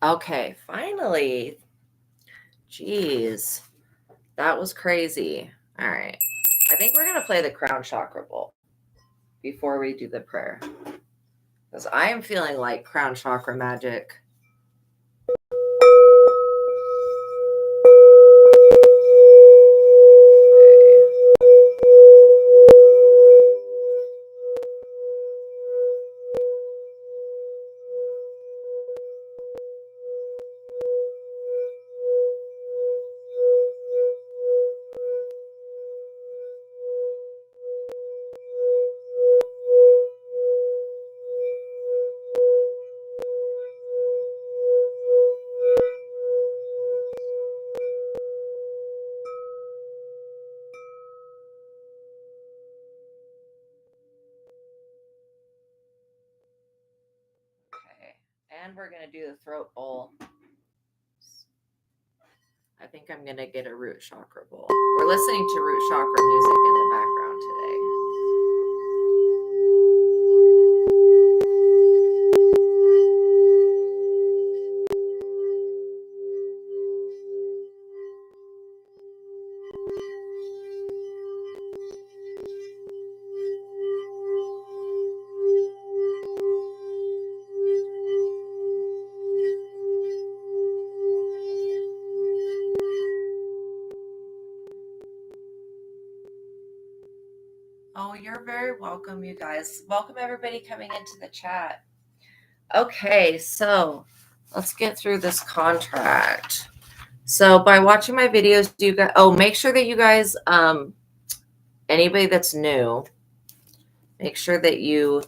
Okay, finally. Jeez, that was crazy. All right. I think we're going to play the crown chakra bowl before we do the prayer. Because I am feeling like crown chakra magic. Okay. And we're going to do the throat bowl. I think I'm going to get a root chakra bowl. We're listening to root chakra music in the background today. Oh, you're very welcome, you guys. Welcome everybody coming into the chat. Okay, so let's get through this contract. So by watching my videos, do you guys, make sure that you guys, anybody that's new, make sure that you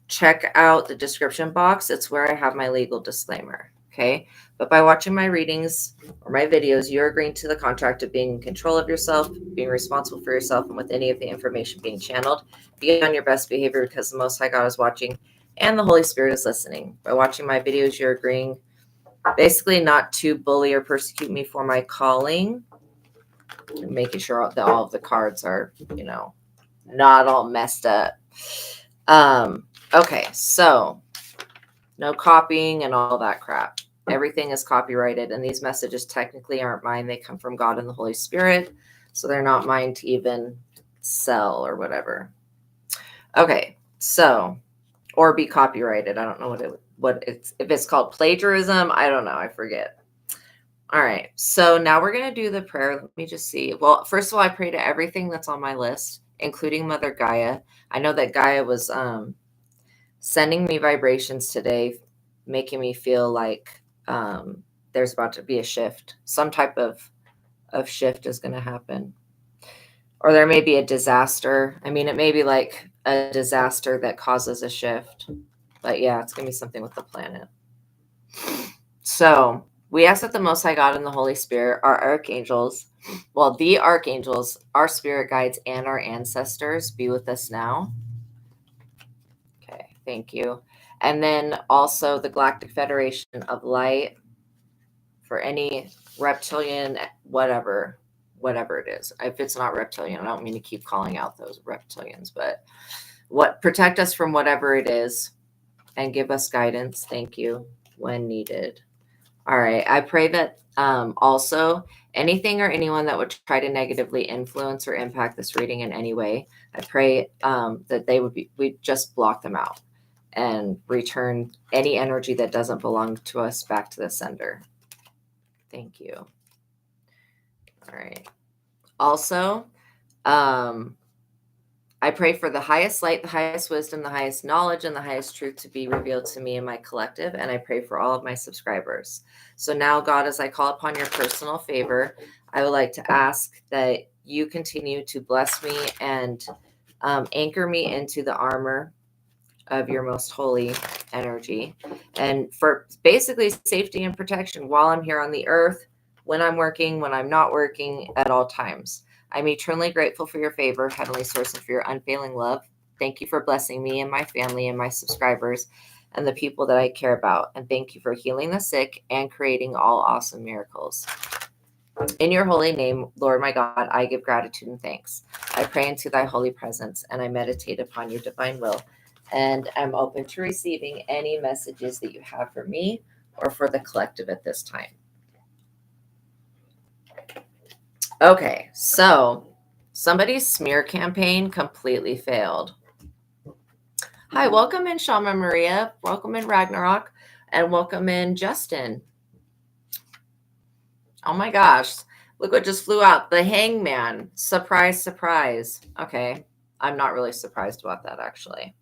check out the description box. It's where I have my legal disclaimer. Okay. But by watching my readings or my videos, you're agreeing to the contract of being in control of yourself, being responsible for yourself, and with any of the information being channeled, be on your best behavior because the Most High God is watching and the Holy Spirit is listening. By watching my videos, you're agreeing basically not to bully or persecute me for my calling, and making sure that all of the cards are, not all messed up. Okay, so no copying and all that crap. Everything is copyrighted, and these messages technically aren't mine. They come from God and the Holy Spirit, so they're not mine to even sell or whatever. Okay, so, or be copyrighted. I don't know if it's called plagiarism. I don't know. I forget. All right, so now we're going to do the prayer. Let me just see. Well, first of all, I pray to everything that's on my list, including Mother Gaia. I know that Gaia was sending me vibrations today, making me feel like there's about to be a shift. Some type of shift is going to happen. Or there may be a disaster. I mean, it may be like a disaster that causes a shift. But yeah, it's going to be something with the planet. So we ask that the Most High God and the Holy Spirit, our archangels, the archangels, our spirit guides, and our ancestors be with us now. Okay, thank you. And then also the Galactic Federation of Light for any reptilian, whatever it is. If it's not reptilian, I don't mean to keep calling out those reptilians, but protect us from whatever it is and give us guidance. Thank you when needed. All right. I pray that also anything or anyone that would try to negatively influence or impact this reading in any way, I pray that we just block them out and return any energy that doesn't belong to us back to the sender. Thank you. All right. Also, I pray for the highest light, the highest wisdom, the highest knowledge, and the highest truth to be revealed to me and my collective. And I pray for all of my subscribers. So now, God, as I call upon your personal favor, I would like to ask that you continue to bless me and anchor me into the armor of your most holy energy. And for basically safety and protection while I'm here on the earth, when I'm working, when I'm not working, at all times. I'm eternally grateful for your favor, Heavenly Source, and for your unfailing love. Thank you for blessing me and my family and my subscribers and the people that I care about. And thank you for healing the sick and creating all awesome miracles. In your holy name, Lord my God, I give gratitude and thanks. I pray into thy holy presence and I meditate upon your divine will. And I'm open to receiving any messages that you have for me or for the collective at this time. Okay, so somebody's smear campaign completely failed. Hi, welcome in Shama Maria, welcome in Ragnarok, and welcome in Justin. Oh my gosh, look what just flew out. The Hangman. Surprise, surprise. Okay, I'm not really surprised about that, actually.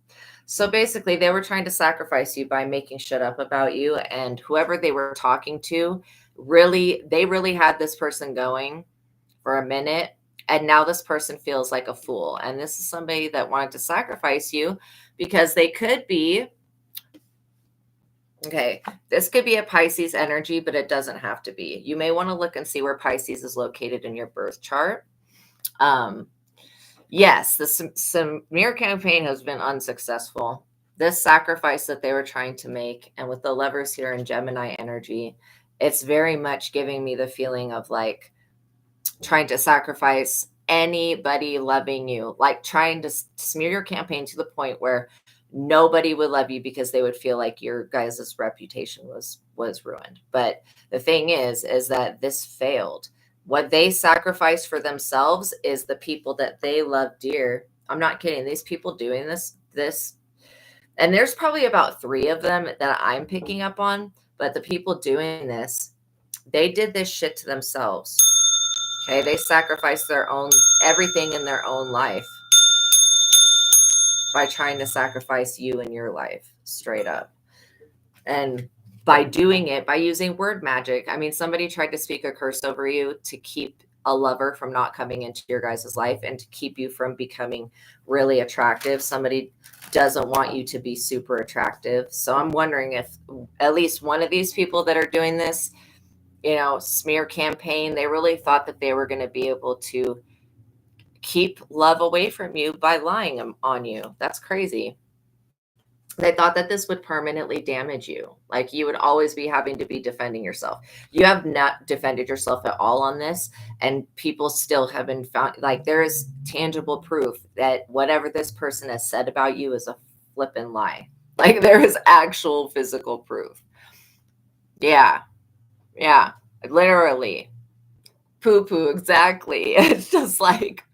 So basically, they were trying to sacrifice you by making shit up about you, and whoever they were talking to, they really had this person going for a minute, and now this person feels like a fool. And this is somebody that wanted to sacrifice you because they could be, okay, this could be a Pisces energy, but it doesn't have to be. You may want to look and see where Pisces is located in your birth chart. Yes, the smear campaign has been unsuccessful. This sacrifice that they were trying to make, and with the Lovers here in Gemini energy, it's very much giving me the feeling of like trying to sacrifice anybody loving you, like trying to smear your campaign to the point where nobody would love you because they would feel like your guys' reputation was ruined. But the thing is that this failed. What they sacrificed for themselves is the people that they love dear. I'm not kidding. These people doing this, and there's probably about 3 of them that I'm picking up on, but the people doing this, they did this shit to themselves. Okay, they sacrificed their own, everything in their own life by trying to sacrifice you in your life, straight up. And by doing it, by using word magic, I mean, somebody tried to speak a curse over you to keep a lover from not coming into your guys' life and to keep you from becoming really attractive. Somebody doesn't want you to be super attractive. So I'm wondering if at least one of these people that are doing this, you know, smear campaign, they really thought that they were going to be able to keep love away from you by lying on you. That's crazy. They thought that this would permanently damage you. Like you would always be having to be defending yourself. You have not defended yourself at all on this. And people still have been found, like there is tangible proof that whatever this person has said about you is a flippin' lie. Like there is actual physical proof. Yeah. Yeah. Literally. Poo-poo. Exactly. It's just like,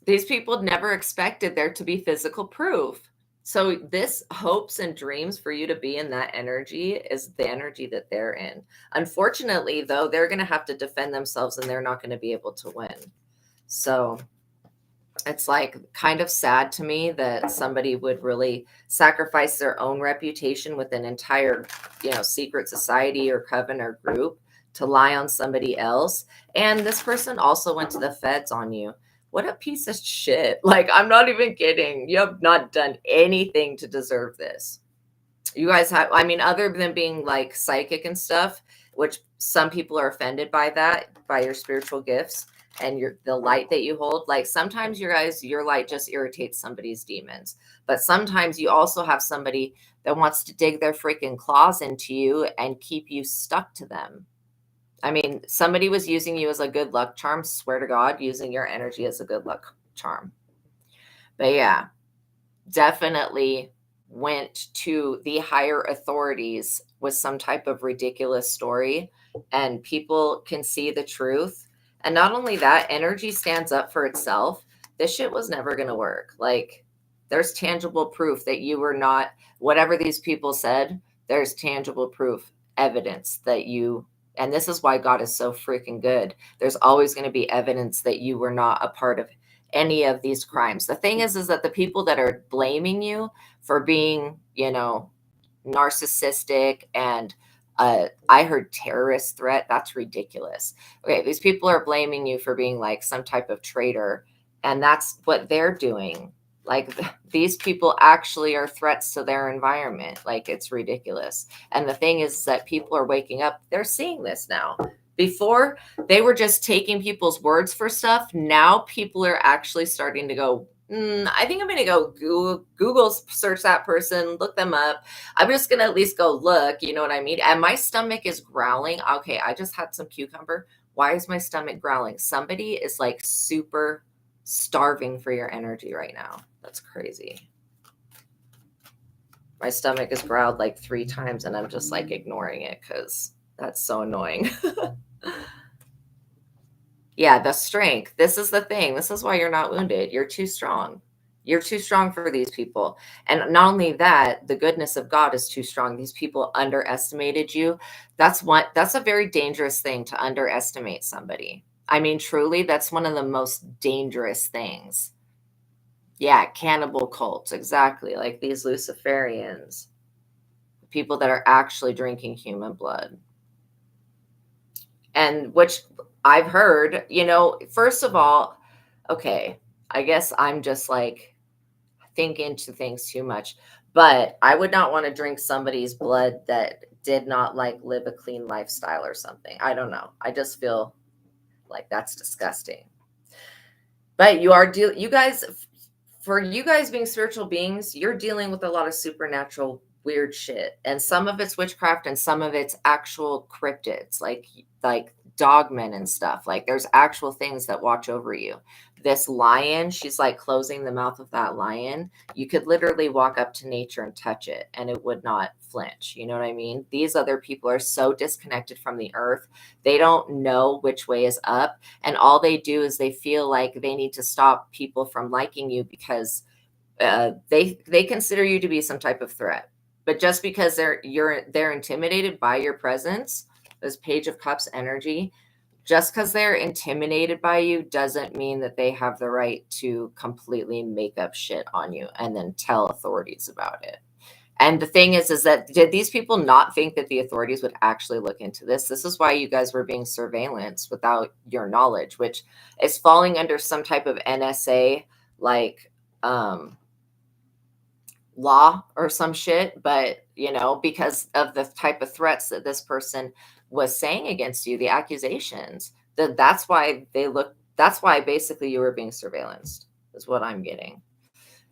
these people never expected there to be physical proof. So this hopes and dreams for you to be in that energy is the energy that they're in. Unfortunately, though, they're going to have to defend themselves and they're not going to be able to win. So it's like kind of sad to me that somebody would really sacrifice their own reputation with an entire, you know, secret society or coven or group to lie on somebody else. And this person also went to the feds on you. What a piece of shit. Like, I'm not even kidding. You have not done anything to deserve this. You guys have, I mean, other than being like psychic and stuff, which some people are offended by that, by your spiritual gifts and the light that you hold. Like sometimes your light just irritates somebody's demons. But sometimes you also have somebody that wants to dig their freaking claws into you and keep you stuck to them. I mean, somebody was using you as a good luck charm, swear to God, using your energy as a good luck charm. But yeah, definitely went to the higher authorities with some type of ridiculous story, and people can see the truth. And not only that, energy stands up for itself. This shit was never going to work. Like, there's tangible proof that you were not, whatever these people said, there's tangible proof, evidence that you, and this is why God is so freaking good. There's always going to be evidence that you were not a part of any of these crimes. The thing is that the people that are blaming you for being, you know, narcissistic and I heard terrorist threat, that's ridiculous. Okay, these people are blaming you for being like some type of traitor, and that's what they're doing. Like these people actually are threats to their environment. Like it's ridiculous. And the thing is that people are waking up. They're seeing this now. Before, they were just taking people's words for stuff. Now people are actually starting to go, I think I'm going to go Google search that person, look them up. I'm just going to at least go look, you know what I mean? And my stomach is growling. Okay, I just had some cucumber. Why is my stomach growling? Somebody is like super starving for your energy right now. That's crazy. My stomach has growled like 3 times and I'm just like ignoring it because that's so annoying. Yeah, the strength. This is the thing. This is why you're not wounded. You're too strong. You're too strong for these people. And not only that, the goodness of God is too strong. These people underestimated you. That's a very dangerous thing, to underestimate somebody. I mean, truly, that's one of the most dangerous things. Yeah, cannibal cults, exactly. Like these Luciferians, people that are actually drinking human blood. And which I've heard, first of all, okay, I guess I'm just like thinking into things too much, but I would not want to drink somebody's blood that did not like live a clean lifestyle or something. I don't know. I just feel like that's disgusting. But you guys, for you guys being spiritual beings, you're dealing with a lot of supernatural weird shit. And some of it's witchcraft and some of it's actual cryptids, like dogmen and stuff. Like there's actual things that watch over you. This lion, she's like closing the mouth of that lion. You could literally walk up to nature and touch it and it would not flinch. You know what I mean? These other people are so disconnected from the earth. They don't know which way is up. And all they do is they feel like they need to stop people from liking you because they consider you to be some type of threat. But just because they're intimidated by your presence, this Page of Cups energy, just because they're intimidated by you doesn't mean that they have the right to completely make up shit on you and then tell authorities about it. And the thing is that did these people not think that the authorities would actually look into this? This is why you guys were being surveillanced without your knowledge, which is falling under some type of NSA like law or some shit. But because of the type of threats that this person was saying against you, the accusations, that's why basically you were being surveillanced, is what I'm getting.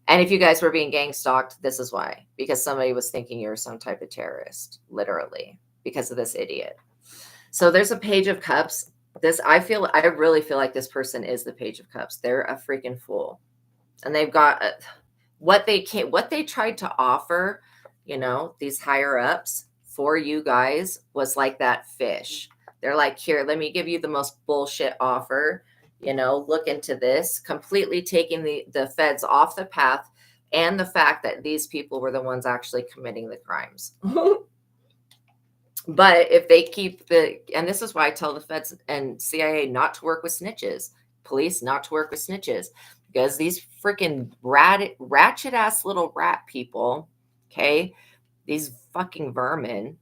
And if you guys were being gang stalked, this is why, because somebody was thinking you were some type of terrorist, literally, because of this idiot. So there's a Page of Cups. I really feel like this person is the Page of Cups. They're a freaking fool. And they've got what they tried to offer, these higher ups for you guys was like that fish. They're like, here, let me give you the most bullshit offer. Look into this, completely taking the feds off the path and the fact that these people were the ones actually committing the crimes. But if they keep and this is why I tell the feds and CIA not to work with snitches, police not to work with snitches, because these freaking ratchet ass little rat people, okay, these fucking vermin,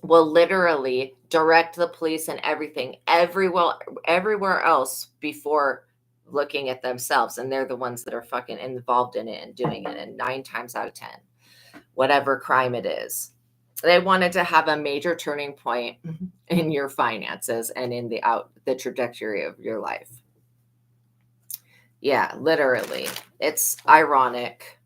will literally direct the police and everything everywhere else before looking at themselves. And they're the ones that are fucking involved in it and doing it. And 9 times out of 10, whatever crime it is, they wanted to have a major turning point in your finances and in the trajectory of your life. Yeah, literally. It's ironic.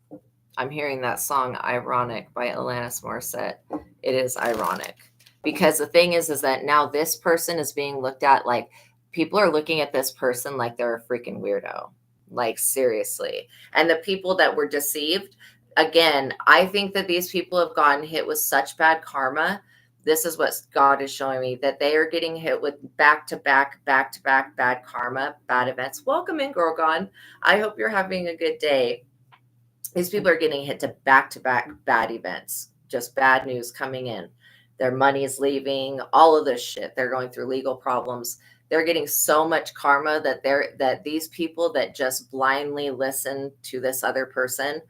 I'm hearing that song Ironic by Alanis Morissette. It is ironic because the thing is that now this person is being looked at like people are looking at this person like they're a freaking weirdo. Like seriously. And the people that were deceived, again, I think that these people have gotten hit with such bad karma. This is what God is showing me, that they are getting hit with back-to-back bad karma, bad events. Welcome in, Gorgon. I hope you're having a good day. These people are getting hit to back-to-back bad events, just bad news coming in. Their money is leaving, all of this shit. They're going through legal problems. They're getting so much karma that these people that just blindly listen to this other person,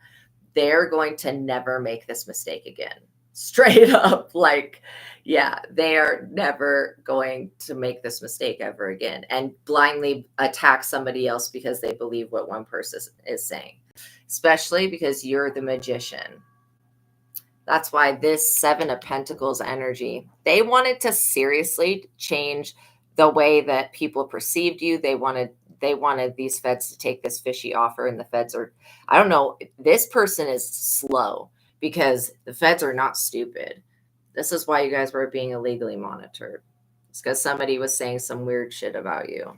they're going to never make this mistake again. Straight up, like, yeah, they are never going to make this mistake ever again and blindly attack somebody else because they believe what one person is saying. Especially because you're the magician. That's why this 7 of Pentacles energy, they wanted to seriously change the way that people perceived you. They wanted these feds to take this fishy offer, and the feds are, I don't know, this person is slow because the feds are not stupid. This is why you guys were being illegally monitored. It's because somebody was saying some weird shit about you.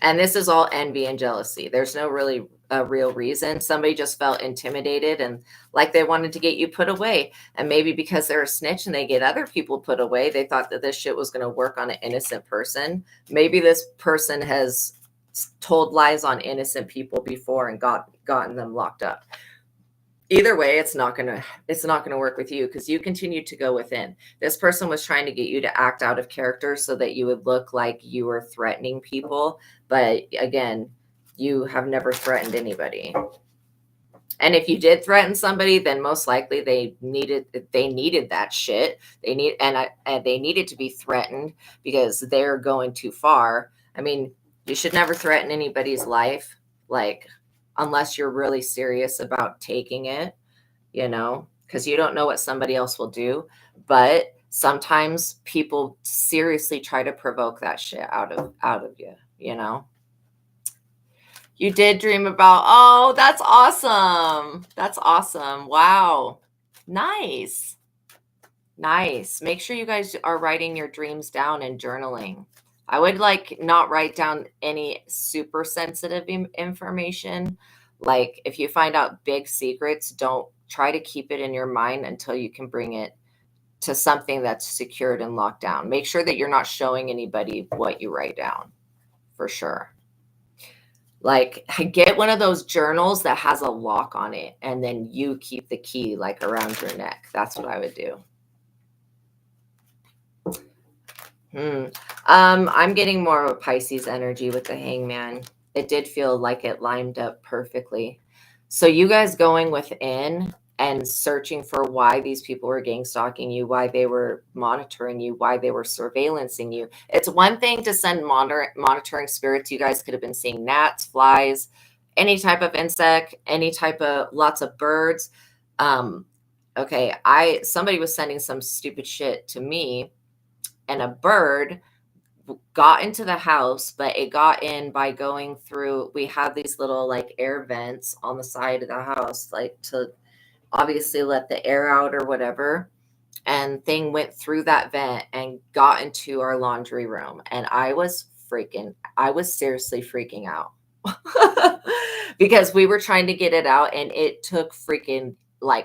And this is all envy and jealousy. There's no really a real reason. Somebody just felt intimidated and like they wanted to get you put away. And maybe because they're a snitch and they get other people put away, they thought that this shit was going to work on an innocent person. Maybe this person has told lies on innocent people before and gotten them locked up. Either way, it's not gonna work with you because you continue to go within. This person was trying to get you to act out of character so that you would look like you were threatening people. But again, you have never threatened anybody. And if you did threaten somebody, then most likely they needed that shit. They needed to be threatened because they're going too far. I mean, you should never threaten anybody's life, like unless you're really serious about taking it, because you don't know what somebody else will do. But sometimes people seriously try to provoke that shit out of you, You did dream about, oh, that's awesome. That's awesome. Wow. Nice. Nice. Make sure you guys are writing your dreams down and journaling. I would not write down any super sensitive information. Like if you find out big secrets, don't try to keep it in your mind until you can bring it to something that's secured and locked down. Make sure that you're not showing anybody what you write down, for sure. Like get one of those journals that has a lock on it and then you keep the key around your neck. That's what I would do. I'm getting more of a Pisces energy with the Hangman. It did feel like it lined up perfectly. So you guys going within and searching for why these people were gang stalking you, why they were monitoring you, why they were surveillancing you. It's one thing to send monitoring spirits. You guys could have been seeing gnats, flies, any type of insect, any type of lots of birds. Okay, somebody was sending some stupid shit to me, and a bird got into the house, but it got in by going through, we have these little air vents on the side of the house, to obviously let the air out or whatever. And thing went through that vent and got into our laundry room. And I was seriously freaking out because we were trying to get it out and it took freaking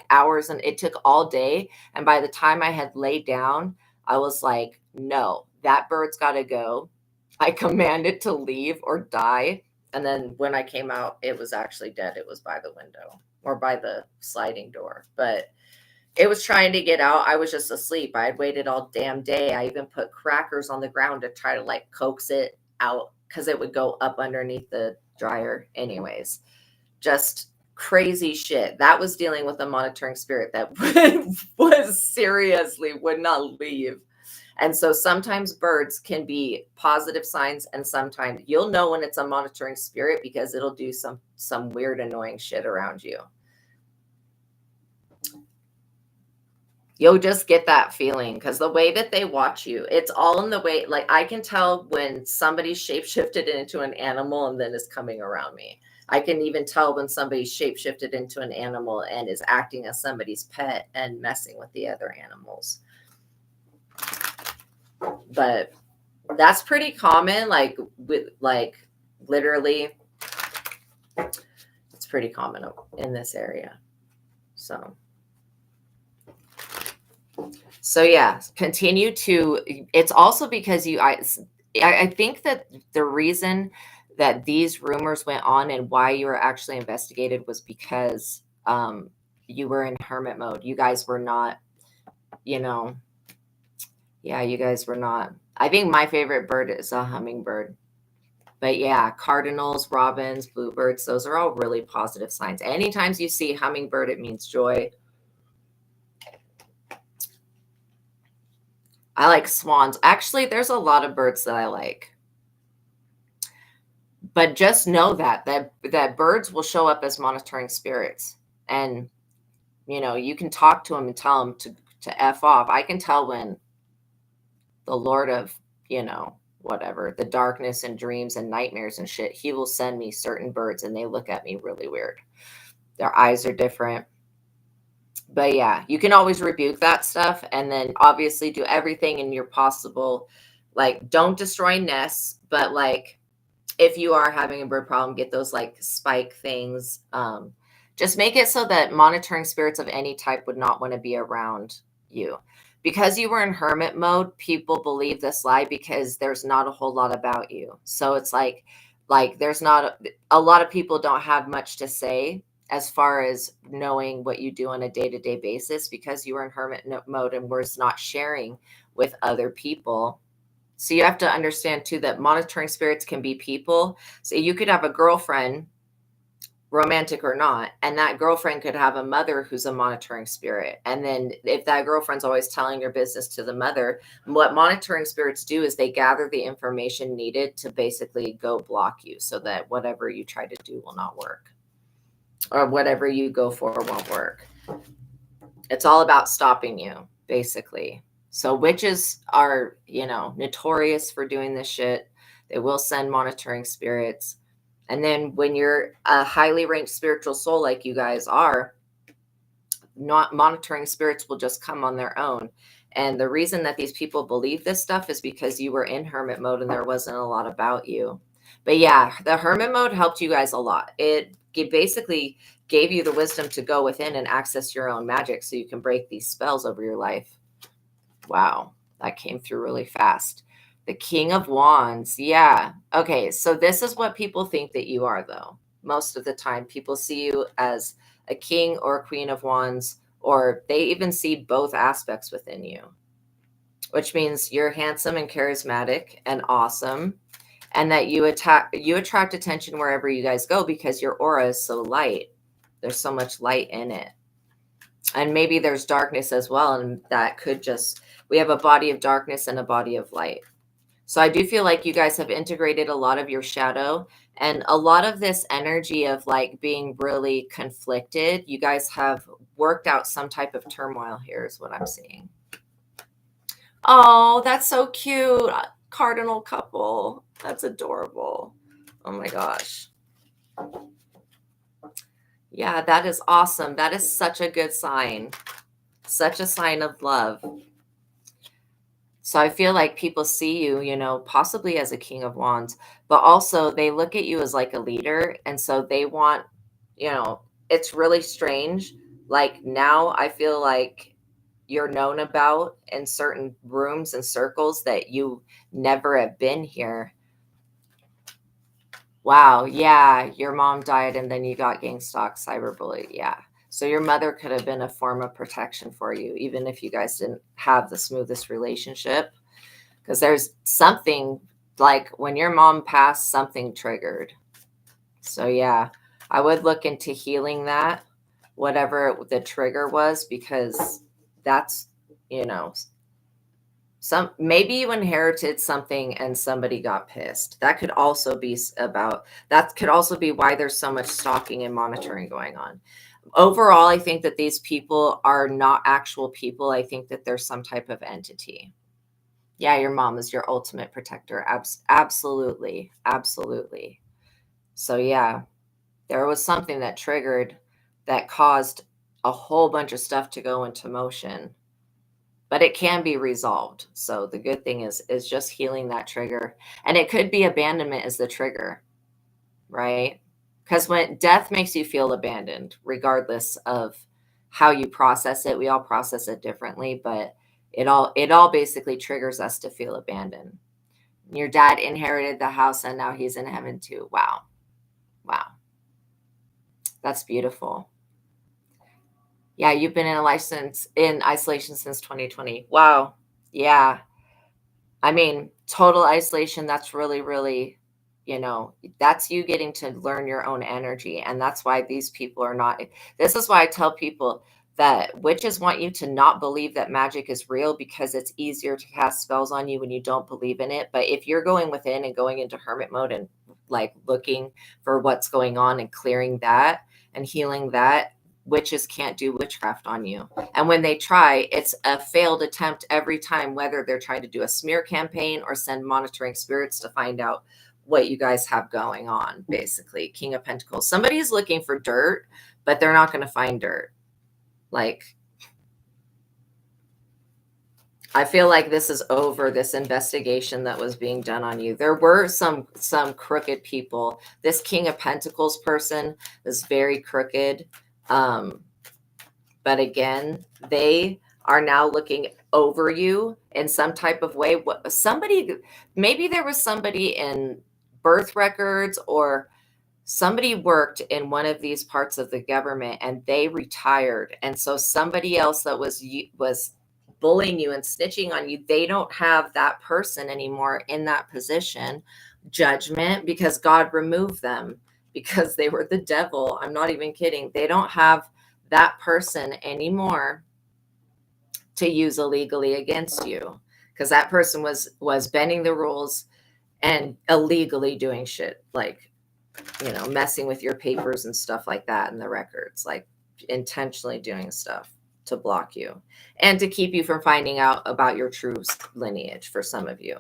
hours and it took all day. And by the time I had laid down, I was like, no, that bird's got to go. I commanded to leave or die. And then when I came out, it was actually dead. It was by the window or by the sliding door, but it was trying to get out. I was just asleep. I had waited all damn day. I even put crackers on the ground to try to coax it out because it would go up underneath the dryer. Anyways, just crazy shit. That was dealing with a monitoring spirit that was seriously would not leave. And so sometimes birds can be positive signs, and sometimes you'll know when it's a monitoring spirit because it'll do some weird, annoying shit around you. You'll just get that feeling because the way that they watch you, it's all in the way. I can tell when somebody's shapeshifted into an animal and then is coming around me. I can even tell when somebody's shapeshifted into an animal and is acting as somebody's pet and messing with the other animals. But that's pretty common, literally, it's pretty common in this area. So yeah, continue to, it's also because I think that the reason that these rumors went on and why you were actually investigated was because you were in hermit mode. You guys were not, yeah, you guys were not. I think my favorite bird is a hummingbird. But yeah, cardinals, robins, bluebirds, those are all really positive signs. Anytime you see hummingbird, it means joy. I like swans. Actually, there's a lot of birds that I like. But just know that birds will show up as monitoring spirits. And, you can talk to them and tell them to F off. I can tell when the Lord of, whatever, the darkness and dreams and nightmares and shit, he will send me certain birds and they look at me really weird. Their eyes are different. But yeah, you can always rebuke that stuff and then obviously do everything in your possible, don't destroy nests, but if you are having a bird problem, get those like spike things. Just make it so that monitoring spirits of any type would not want to be around you. Because you were in hermit mode, people believe this lie because there's not a whole lot about you. So it's like there's not a lot of people don't have much to say as far as knowing what you do on a day-to-day basis, because you were in hermit mode and was not sharing with other people. So you have to understand too that monitoring spirits can be people. So you could have a girlfriend, romantic or not, and that girlfriend could have a mother who's a monitoring spirit. And then if that girlfriend's always telling your business to the mother, what monitoring spirits do is they gather the information needed to basically go block you so that whatever you try to do will not work, or whatever you go for won't work. It's all about stopping you, basically. So witches are, notorious for doing this shit. They will send monitoring spirits. And then when you're a highly ranked spiritual soul like you guys are, not monitoring spirits will just come on their own. And the reason that these people believe this stuff is because you were in hermit mode and there wasn't a lot about you. But yeah, the hermit mode helped you guys a lot. It basically gave you the wisdom to go within and access your own magic so you can break these spells over your life. Wow, that came through really fast. The King of Wands. Yeah. Okay. So this is what people think that you are, though. Most of the time, people see you as a king or a queen of wands, or they even see both aspects within you, which means you're handsome and charismatic and awesome, and that you attract attention wherever you guys go because your aura is so light. There's so much light in it. And maybe there's darkness as well. And that could we have a body of darkness and a body of light. So I do feel like you guys have integrated a lot of your shadow and a lot of this energy of like being really conflicted. You guys have worked out some type of turmoil here is what I'm seeing. Oh, that's so cute. Cardinal couple. That's adorable. Oh my gosh. Yeah, that is awesome. That is such a good sign. Such a sign of love. So I feel like people see you, possibly as a King of Wands, but also they look at you as like a leader. And so they want, it's really strange. Like now I feel like you're known about in certain rooms and circles that you never have been here. Wow. Yeah. Your mom died and then you got gang stalked, cyberbullied. Yeah. So your mother could have been a form of protection for you, even if you guys didn't have the smoothest relationship. Because there's something like when your mom passed, something triggered. So yeah, I would look into healing that, whatever the trigger was, because that's, maybe you inherited something and somebody got pissed. That could also be why there's so much stalking and monitoring going on. Overall, I think that these people are not actual people. I think that there's some type of entity. Yeah, your mom is your ultimate protector. Absolutely. Absolutely. So yeah, there was something that triggered that caused a whole bunch of stuff to go into motion. But it can be resolved. So the good thing is just healing that trigger. And it could be abandonment as the trigger, right? Because when death makes you feel abandoned, regardless of how you process it, we all process it differently, but it all basically triggers us to feel abandoned. Your dad inherited the house and now he's in heaven too. Wow. Wow. That's beautiful. Yeah, you've been in isolation since 2020. Wow. Yeah. I mean, total isolation, that's really, really, that's you getting to learn your own energy. And that's why these people are not. This is why I tell people that witches want you to not believe that magic is real, because it's easier to cast spells on you when you don't believe in it. But if you're going within and going into hermit mode and like looking for what's going on and clearing that and healing that, witches can't do witchcraft on you. And when they try, it's a failed attempt every time, whether they're trying to do a smear campaign or send monitoring spirits to find out what you guys have going on. Basically, King of Pentacles. Somebody's looking for dirt, but they're not going to find dirt. Like, I feel like this is over, this investigation that was being done on you. There were some crooked people. This King of Pentacles person is very crooked. But again, they are now looking over you in some type of way. Maybe there was somebody in birth records, or somebody worked in one of these parts of the government and they retired. And so somebody else that was bullying you and snitching on you, they don't have that person anymore in that position. Judgment, because God removed them because they were the devil. I'm not even kidding. They don't have that person anymore to use illegally against you, because that person was bending the rules and illegally doing shit, like, messing with your papers and stuff like that in the records, like intentionally doing stuff to block you and to keep you from finding out about your true lineage. For some of you,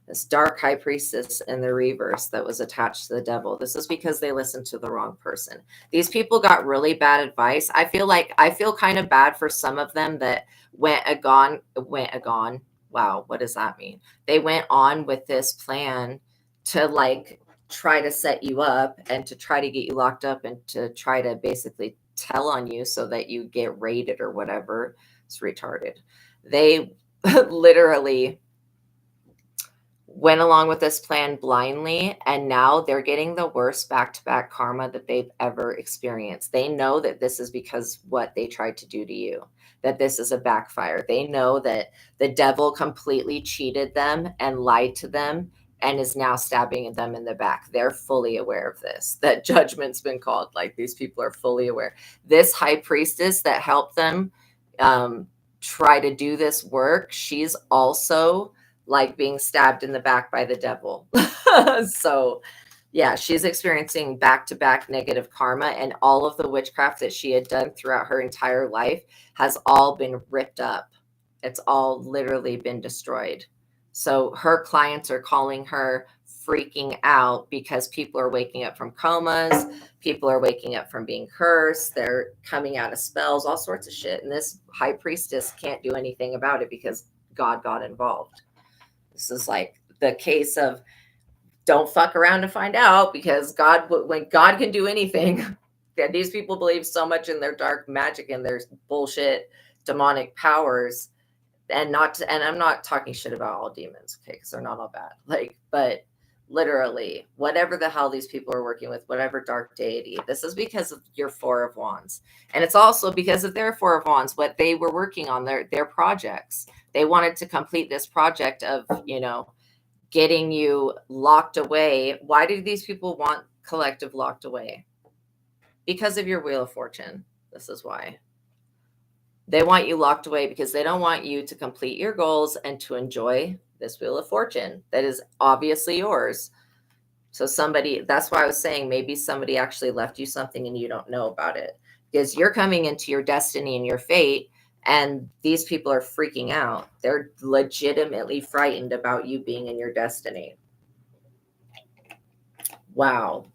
this dark high priestess in the reverse that was attached to the devil, this is because they listened to the wrong person. These people got really bad advice. I feel kind of bad for some of them that went a gone. Wow, what does that mean? They went on with this plan to like try to set you up and to try to get you locked up and to try to basically tell on you so that you get raided or whatever. It's retarded. They literally went along with this plan blindly, and now they're getting the worst back-to-back karma that they've ever experienced. They know that this is because what they tried to do to you, that this is a backfire. They know that the devil completely cheated them and lied to them and is now stabbing them in the back. They're fully aware of this, that judgment's been called. Like, these people are fully aware. This high priestess that helped them try to do this work, she's also like being stabbed in the back by the devil. So yeah, she's experiencing back-to-back negative karma, and all of the witchcraft that she had done throughout her entire life has all been ripped up. It's all literally been destroyed. So her clients are calling her freaking out because people are waking up from comas. People are waking up from being cursed. They're coming out of spells, all sorts of shit. And this high priestess can't do anything about it because God got involved. This is like the case of don't fuck around to find out, because when God can do anything, these people believe so much in their dark magic and their bullshit demonic powers. And I'm not talking shit about all demons, okay, because they're not all bad. Like, but literally, whatever the hell these people are working with, whatever dark deity, this is because of your Four of Wands. And it's also because of their Four of Wands, what they were working on, their projects. They wanted to complete this project of, getting you locked away. Why do these people want collective locked away? Because of your Wheel of Fortune. This is why. They want you locked away because they don't want you to complete your goals and to enjoy this Wheel of Fortune that is obviously yours. So that's why I was saying maybe somebody actually left you something and you don't know about it, because you're coming into your destiny and your fate, and these people are freaking out. They're legitimately frightened about you being in your destiny. Wow.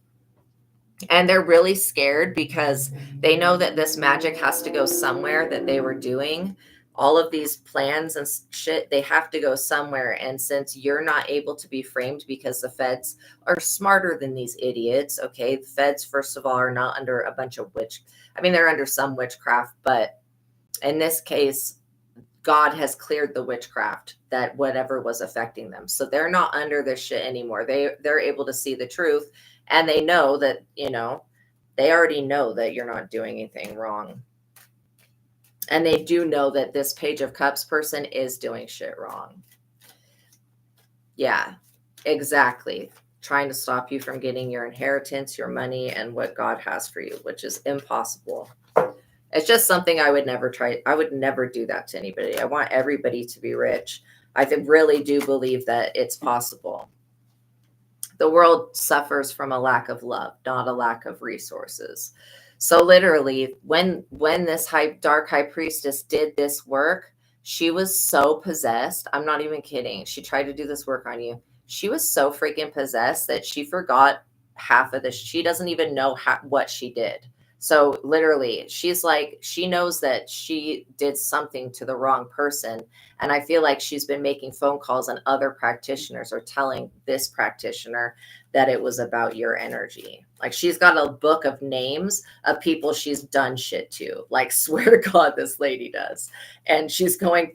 And they're really scared because they know that this magic has to go somewhere that they were doing. All of these plans and shit, they have to go somewhere. And since you're not able to be framed because the feds are smarter than these idiots, okay? The feds, first of all, are not under a bunch of they're under some witchcraft, but in this case, God has cleared the witchcraft that whatever was affecting them. So they're not under this shit anymore. They're able to see the truth, and they know that, they already know that you're not doing anything wrong. And they do know that this Page of Cups person is doing shit wrong. Yeah, exactly. Trying to stop you from getting your inheritance, your money, and what God has for you, which is impossible. It's just something I would never try. I would never do that to anybody. I want everybody to be rich. I really do believe that it's possible. The world suffers from a lack of love, not a lack of resources. So literally, when this dark high priestess did this work, she was so possessed. I'm not even kidding. She tried to do this work on you. She was so freaking possessed that she forgot half of this. She doesn't even know what she did. So literally, she's like, she knows that she did something to the wrong person. And I feel like she's been making phone calls, and other practitioners are telling this practitioner that it was about your energy. Like, she's got a book of names of people she's done shit to. Like, swear to God, this lady does. And she's going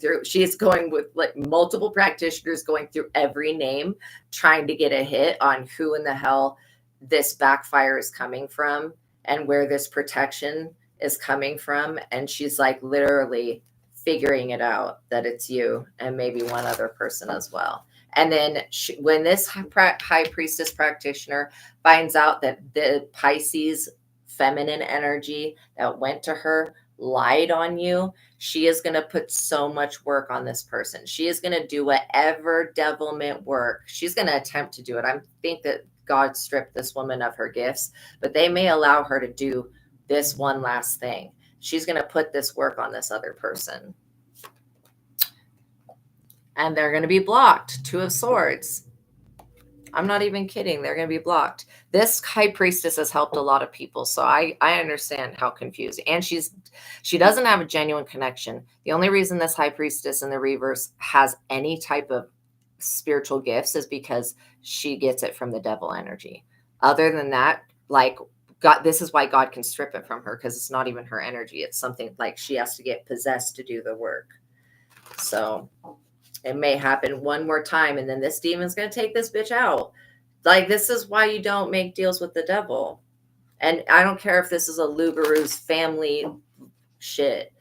with like multiple practitioners, going through every name, trying to get a hit on who in the hell this backfire is coming from and where this protection is coming from. And she's like literally figuring it out that it's you and maybe one other person as well. And then when this high priestess practitioner finds out that the Pisces feminine energy that went to her lied on you, she is going to put so much work on this person. She is going to do whatever devilment work. She's going to attempt to do it. I think that God stripped this woman of her gifts, but they may allow her to do this one last thing. She's going to put this work on this other person. And they're going to be blocked. Two of Swords. I'm not even kidding. They're going to be blocked. This high priestess has helped a lot of people. So I understand how confused. And she doesn't have a genuine connection. The only reason this high priestess in the reverse has any type of spiritual gifts is because she gets it from the devil energy. Other than that, like, God, this is why God can strip it from her, because it's not even her energy. It's something like she has to get possessed to do the work. So it may happen one more time, and then this demon's going to take this bitch out. Like, this is why you don't make deals with the devil. And I don't care if this is a Lugaru's family shit.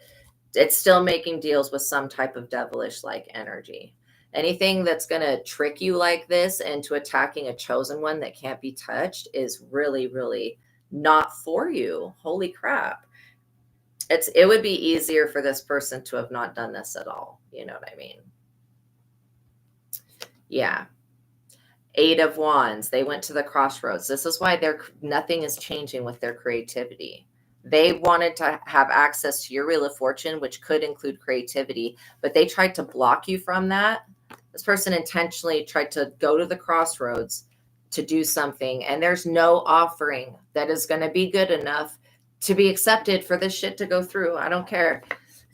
It's still making deals with some type of devilish like energy. Anything that's going to trick you like this into attacking a chosen one that can't be touched is really, really not for you. Holy crap. It would be easier for this person to have not done this at all. You know what I mean? Yeah. 8 of Wands. They went to the crossroads. This is why nothing is changing with their creativity. They wanted to have access to your Wheel of Fortune, which could include creativity, but they tried to block you from that. This person intentionally tried to go to the crossroads to do something, and there's no offering that is going to be good enough to be accepted for this shit to go through. I don't care.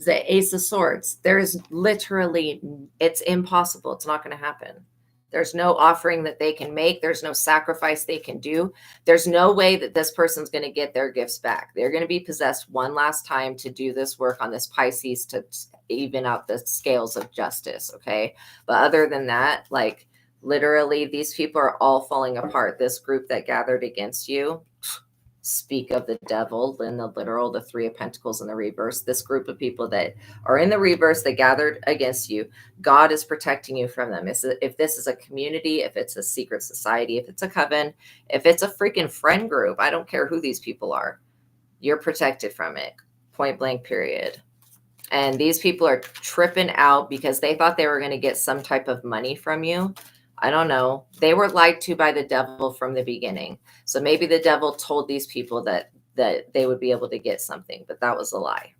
The Ace of Swords. There's literally, it's impossible. It's not going to happen. There's no offering that they can make. There's no sacrifice they can do. There's no way that this person's going to get their gifts back. They're going to be possessed one last time to do this work on this Pisces to even out the scales of justice. Okay. But other than that, like, literally, these people are all falling apart. This group that gathered against you, speak of the devil in the literal, the 3 of Pentacles in the reverse. This group of people that are in the reverse that gathered against you, God is protecting you from them. If this is a community, if it's a secret society, if it's a coven, if it's a freaking friend group, I don't care who these people are, you're protected from it. Point blank, period. And these people are tripping out because they thought they were going to get some type of money from you. I don't know. They were lied to by the devil from the beginning. So maybe the devil told these people that they would be able to get something, but that was a lie.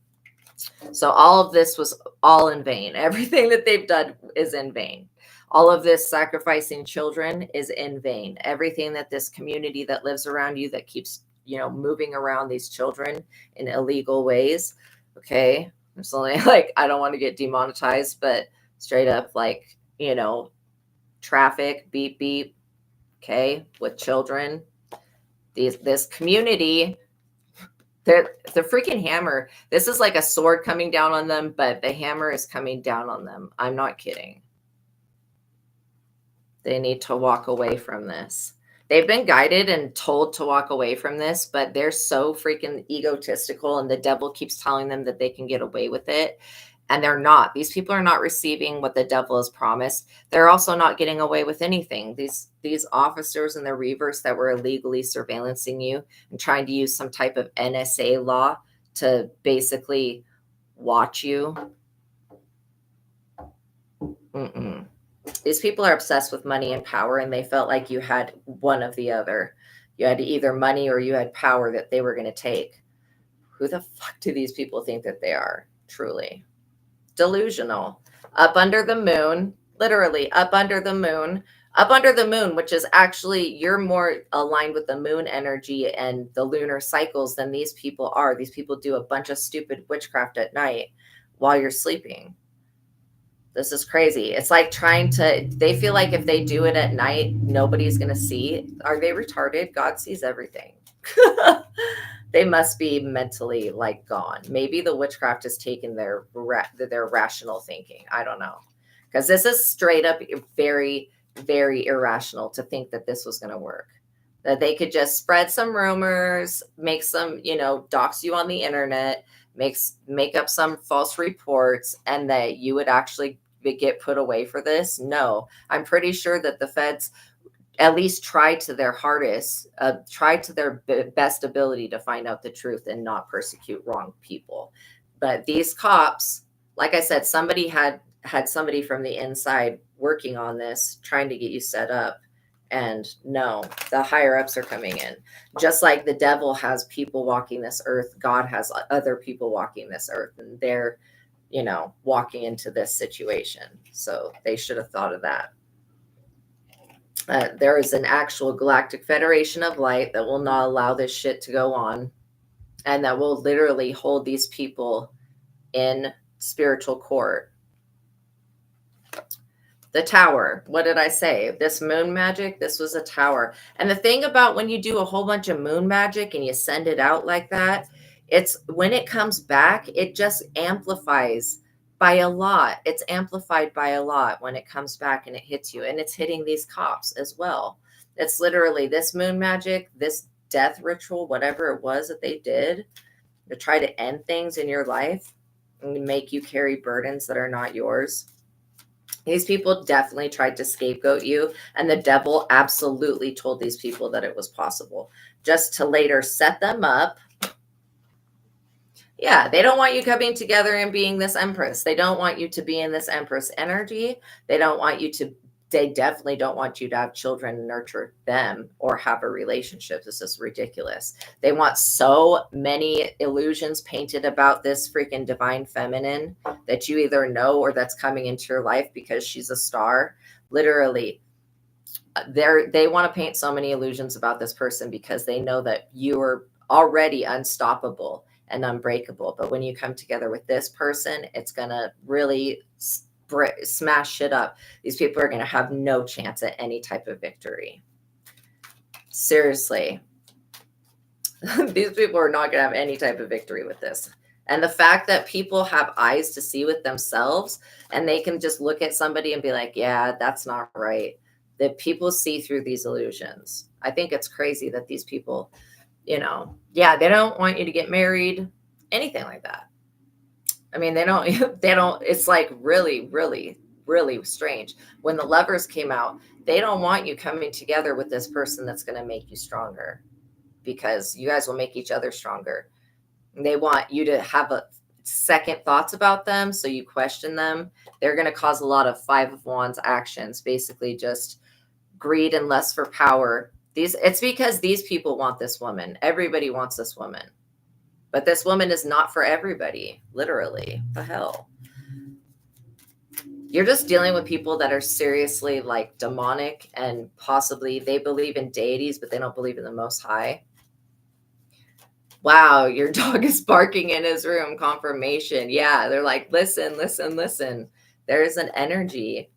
So all of this was all in vain. Everything that they've done is in vain. All of this sacrificing children is in vain. Everything that this community that lives around you that keeps, moving around these children in illegal ways. Okay. It's only like, I don't want to get demonetized, but straight up, like, traffic, beep, beep. Okay. With children, this community, the freaking hammer. This is like a sword coming down on them, but the hammer is coming down on them. I'm not kidding. They need to walk away from this. They've been guided and told to walk away from this, but they're so freaking egotistical, and the devil keeps telling them that they can get away with it. And they're not. These people are not receiving what the devil has promised. They're also not getting away with anything. These officers in the reverse that were illegally surveillancing you and trying to use some type of NSA law to basically watch you. These people are obsessed with money and power, and they felt like you had one of the other. You had either money or you had power that they were going to take. Who the fuck do these people think that they are? Truly delusional. Up under the moon, literally up under the moon, Up under the moon, which is actually, you're more aligned with the moon energy and the lunar cycles than these people are. These people do a bunch of stupid witchcraft at night while you're sleeping. This is crazy. It's like they feel like if they do it at night, nobody's going to see. Are they retarded? God sees everything. They must be mentally like gone. Maybe the witchcraft has taken their rational thinking. I don't know. Because this is straight up very, very irrational to think that this was going to work. That they could just spread some rumors, make some, dox you on the internet, make up some false reports, and that you would actually get put away for this. No, I'm pretty sure that the feds at least try to their hardest, try to their best ability to find out the truth and not persecute wrong people. But these cops, like I said, somebody had somebody from the inside working on this, trying to get you set up. And no, the higher ups are coming in. Just like the devil has people walking this earth, God has other people walking this earth, and they're, walking into this situation. So they should have thought of that. There is an actual galactic federation of light that will not allow this shit to go on, and that will literally hold these people in spiritual court. The tower. What did I say? This moon magic, this was a tower. And the thing about when you do a whole bunch of moon magic and you send it out like that, it's when it comes back, it just amplifies by a lot. It's amplified by a lot when it comes back and it hits you. And it's hitting these cops as well. It's literally this moon magic, this death ritual, whatever it was that they did to try to end things in your life and make you carry burdens that are not yours. These people definitely tried to scapegoat you, and the devil absolutely told these people that it was possible, just to later set them up. Yeah, they don't want you coming together and being this empress. They don't want you to be in this empress energy. They definitely don't want you to have children and nurture them or have a relationship. This is ridiculous. They want so many illusions painted about this freaking divine feminine that you either know or that's coming into your life because she's a star. Literally, they want to paint so many illusions about this person because they know that you are already unstoppable and unbreakable. But when you come together with this person, it's going to really smash shit up. These people are going to have no chance at any type of victory. Seriously. These people are not going to have any type of victory with this. And the fact that people have eyes to see with themselves and they can just look at somebody and be like, yeah, that's not right. That people see through these illusions. I think it's crazy that these people, they don't want you to get married, anything like that. I mean, they don't, it's like really, really, really strange. When the Lovers came out, they don't want you coming together with this person that's going to make you stronger, because you guys will make each other stronger. They want you to have a second thoughts about them, so you question them. They're going to cause a lot of Five of Wands actions, basically just greed and lust for power. It's because these people want this woman. Everybody wants this woman. But this woman is not for everybody, literally. The hell? You're just dealing with people that are seriously like demonic, and possibly they believe in deities, but they don't believe in the Most High. Wow, your dog is barking in his room. Confirmation. Yeah, they're like, listen, listen, listen. There is an energy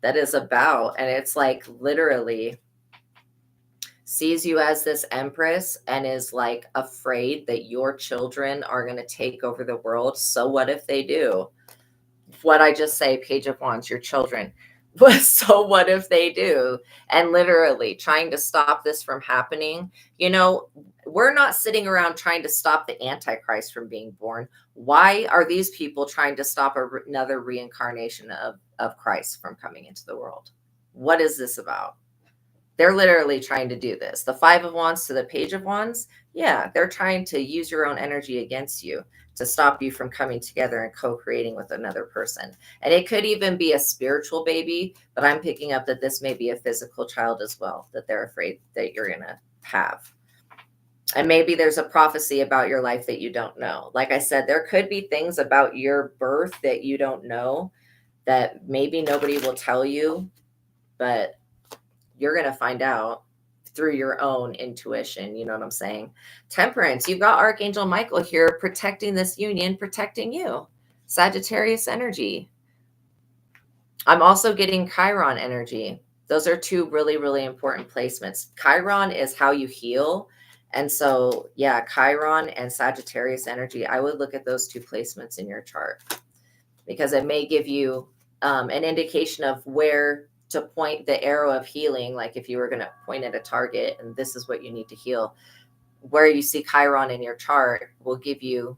that is about, and it's like literally sees you as this empress and is like afraid that your children are going to take over the world. So what if they do? What I just say, Page of Wands, your children. So what if they do? And literally trying to stop this from happening. We're not sitting around trying to stop the Antichrist from being born. Why are these people trying to stop another reincarnation of Christ from coming into the world? What is this about? They're literally trying to do this. The Five of Wands to the Page of Wands. Yeah, they're trying to use your own energy against you to stop you from coming together and co-creating with another person. And it could even be a spiritual baby, but I'm picking up that this may be a physical child as well, that they're afraid that you're going to have. And maybe there's a prophecy about your life that you don't know. Like I said, there could be things about your birth that you don't know, that maybe nobody will tell you, but you're going to find out through your own intuition. You know what I'm saying? Temperance, you've got Archangel Michael here protecting this union, protecting you. Sagittarius energy. I'm also getting Chiron energy. Those are two really, really important placements. Chiron is how you heal. And so, yeah, Chiron and Sagittarius energy, I would look at those two placements in your chart because it may give you an indication of where to point the arrow of healing. Like if you were going to point at a target and this is what you need to heal, where you see Chiron in your chart will give you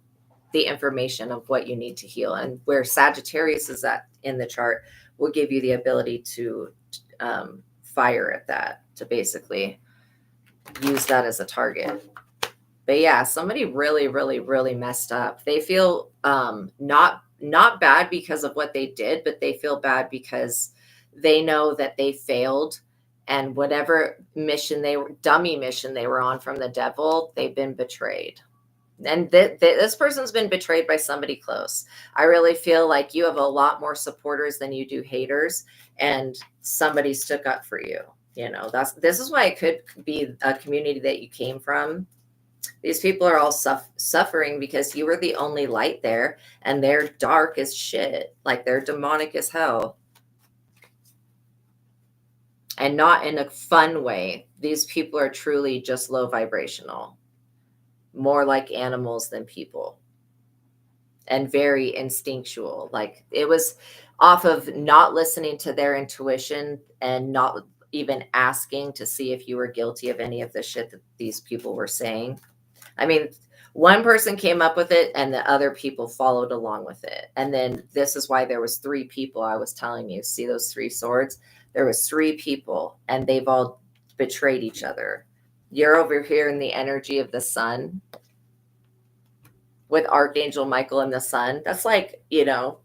the information of what you need to heal. And where Sagittarius is at in the chart will give you the ability to fire at that, to basically use that as a target. But yeah, somebody really, really, really messed up. They feel not bad because of what they did, but they feel bad because they know that they failed, and whatever dummy mission they were on from the devil, they've been betrayed. And this person's been betrayed by somebody close. I really feel like you have a lot more supporters than you do haters, and somebody stuck up for you. You know, this is why it could be a community that you came from. These people are all suffering because you were the only light there, and they're dark as shit. Like they're demonic as hell. And not in a fun way. These people are truly just low vibrational. More like animals than people. And very instinctual. Like it was off of not listening to their intuition and not even asking to see if you were guilty of any of the shit that these people were saying. I mean, one person came up with it and the other people followed along with it. And then this is why there was 3 people. I was telling you, see those 3 swords? There was 3 people and they've all betrayed each other. You're over here in the energy of the sun with Archangel Michael and the sun. That's like, you know,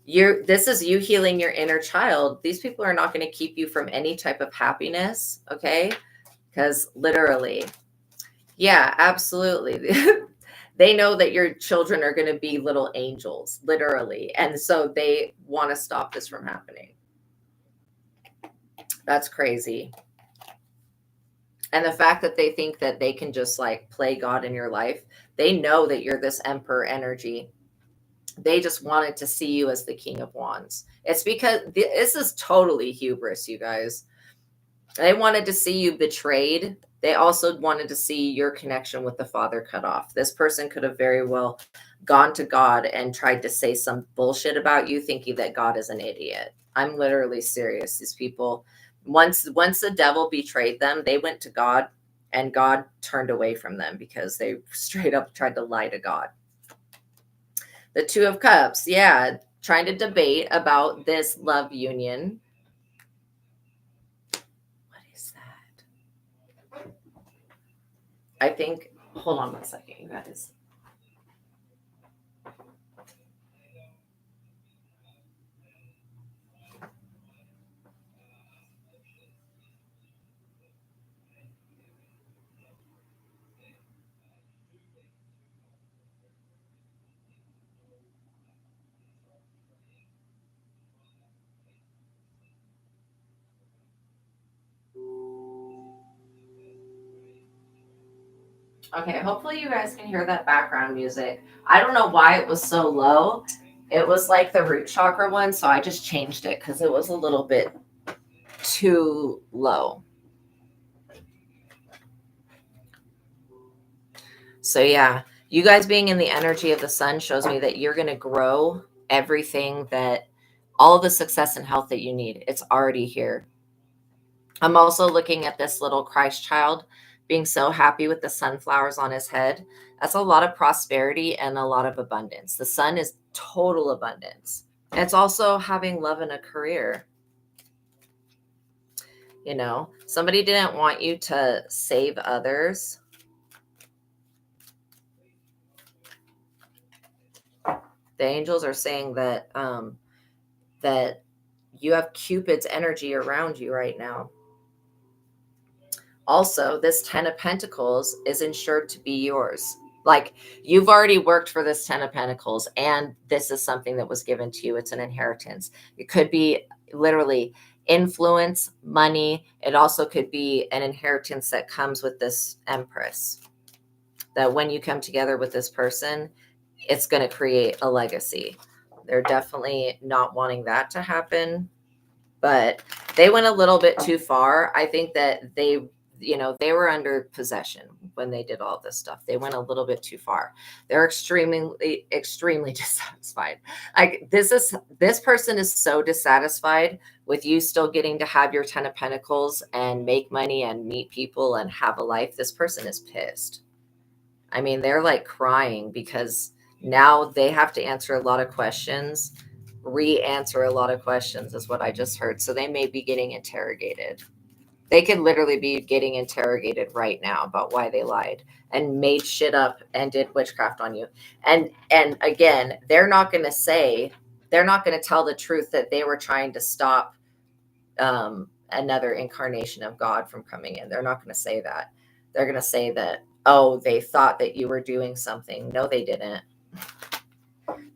this is you healing your inner child. These people are not going to keep you from any type of happiness. Okay. Because literally, yeah, absolutely. They know that your children are going to be little angels, literally. And so they want to stop this from happening. That's crazy. And the fact that they think that they can just like play God in your life, they know that you're this emperor energy. They just wanted to see you as the King of Wands. It's because this is totally hubris, you guys. They wanted to see you betrayed. They also wanted to see your connection with the Father cut off. This person could have very well gone to God and tried to say some bullshit about you, thinking that God is an idiot. I'm literally serious. These people, once the devil betrayed them, they went to God and God turned away from them because they straight up tried to lie to God. The 2 of Cups, yeah, trying to debate about this love union. What is that? I think, hold on 1 second, you guys. Okay, hopefully you guys can hear that background music. I don't know why it was so low. It was like the root chakra one, so I just changed it because it was a little bit too low. So yeah, you guys being in the energy of the sun shows me that you're going to grow everything that, all the success and health that you need. It's already here. I'm also looking at this little Christ child being so happy with the sunflowers on his head. That's a lot of prosperity and a lot of abundance. The sun is total abundance. It's also having love in a career. You know, somebody didn't want you to save others. The angels are saying that that you have Cupid's energy around you right now. Also, this 10 of Pentacles is insured to be yours. Like you've already worked for this 10 of Pentacles, and this is something that was given to you. It's an inheritance. It could be literally influence, money. It also could be an inheritance that comes with this Empress, that when you come together with this person, it's going to create a legacy. They're definitely not wanting that to happen, but they went a little bit too far. I think that they were under possession when they did all this stuff. They went a little bit too far. They're extremely dissatisfied. Like this person is so dissatisfied with you still getting to have your 10 of Pentacles and make money and meet people and have a life. This person is pissed. I mean, they're like crying because now they have to answer a lot of questions, re-answer a lot of questions is what I just heard. So they may be getting interrogated. They could literally be getting interrogated right now about why they lied and made shit up and did witchcraft on you. And again, they're not going to tell the truth that they were trying to stop another incarnation of God from coming in. They're not going to say that. They're going to say that, oh, they thought that you were doing something. No, they didn't.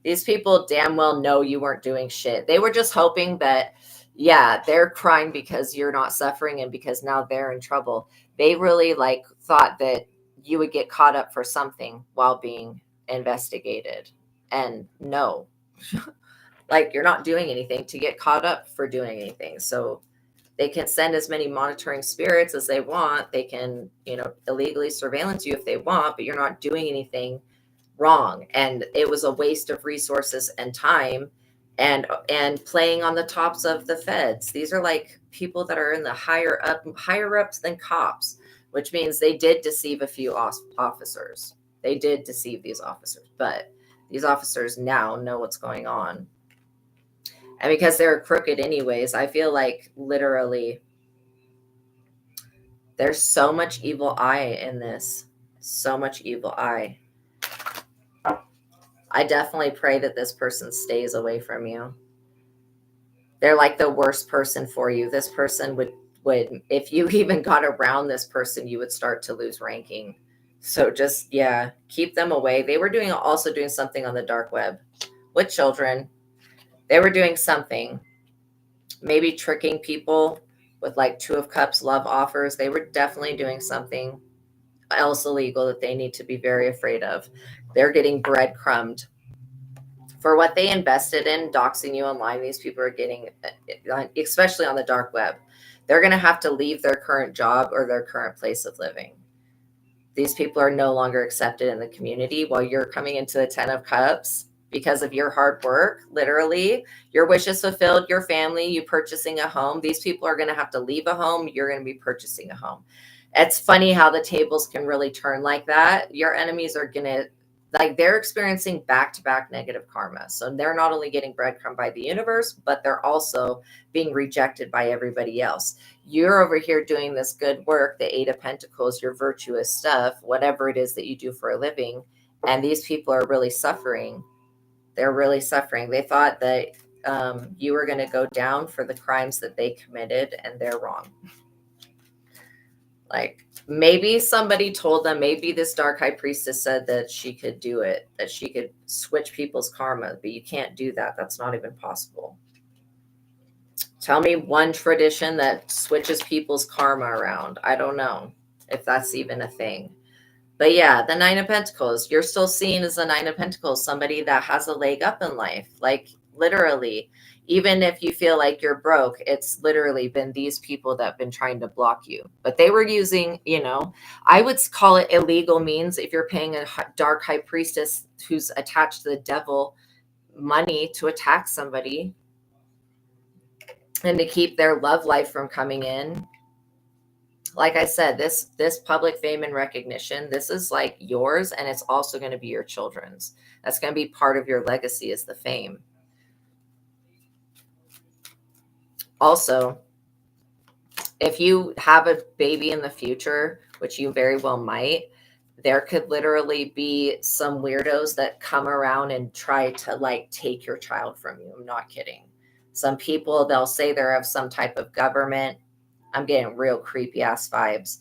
These people damn well know you weren't doing shit. They were just hoping that, yeah, they're crying because you're not suffering and because now they're in trouble. They really thought that you would get caught up for something while being investigated. And no, you're not doing anything to get caught up for doing anything. So they can send as many monitoring spirits as they want. They can, illegally surveillance you if they want, but you're not doing anything wrong. And it was a waste of resources and time and playing on the tops of the feds. These are people that are in the higher ups than cops, which means they did deceive a few officers. They did deceive these officers, but these officers now know what's going on. And because they're crooked anyways, I feel like literally there's so much evil eye in this. So much evil eye. I definitely pray that this person stays away from you. They're like the worst person for you. This person would if you even got around this person, you would start to lose ranking. So just, yeah, keep them away. They were also doing something on the dark web with children. They were doing something, maybe tricking people with 2 of Cups love offers. They were definitely doing something else illegal that they need to be very afraid of. They're getting breadcrumbed for what they invested in, doxing you online. These people are getting, especially on the dark web, they're going to have to leave their current job or their current place of living. These people are no longer accepted in the community while you're coming into the 10 of Cups because of your hard work. Literally, your wishes fulfilled, your family, you purchasing a home. These people are going to have to leave a home. You're going to be purchasing a home. It's funny how the tables can really turn like that. Your enemies are going to, they're experiencing back-to-back negative karma. So they're not only getting breadcrumbed by the universe, but they're also being rejected by everybody else. You're over here doing this good work, the 8 of Pentacles, your virtuous stuff, whatever it is that you do for a living. And these people are really suffering. They're really suffering. They thought that you were going to go down for the crimes that they committed, and they're wrong. Maybe somebody told them, maybe this dark high priestess said that she could do it, that she could switch people's karma, but you can't do that. That's not even possible. Tell me one tradition that switches people's karma around. I don't know if that's even a thing. But yeah, the 9 of Pentacles, you're still seen as the 9 of Pentacles, somebody that has a leg up in life. Literally, even if you feel like you're broke, it's literally been these people that have been trying to block you. But they were using, I would call it illegal means. If you're paying a dark high priestess who's attached to the devil money to attack somebody and to keep their love life from coming in. Like I said, this public fame and recognition, this is yours, and it's also going to be your children's. That's going to be part of your legacy, is the fame. Also, if you have a baby in the future, which you very well might, there could literally be some weirdos that come around and try to take your child from you. I'm not kidding. Some people, they'll say they're of some type of government. I'm getting real creepy ass vibes.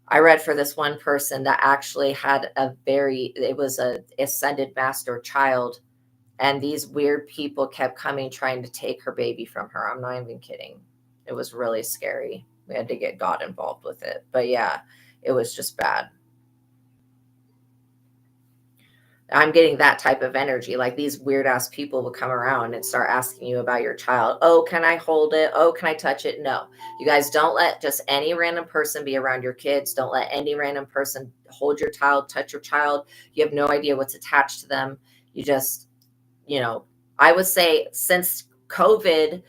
I read for this one person that actually had it was a ascended master child, and these weird people kept coming trying to take her baby from her. I'm not even kidding. It was really scary. We had to get God involved with it. But yeah, it was just bad. I'm getting that type of energy. Like these weird ass people will come around and start asking you about your child. Oh, can I hold it? Oh, can I touch it? No. You guys don't let just any random person be around your kids. Don't let any random person hold your child, touch your child. You have no idea what's attached to them. You just, I would say since COVID,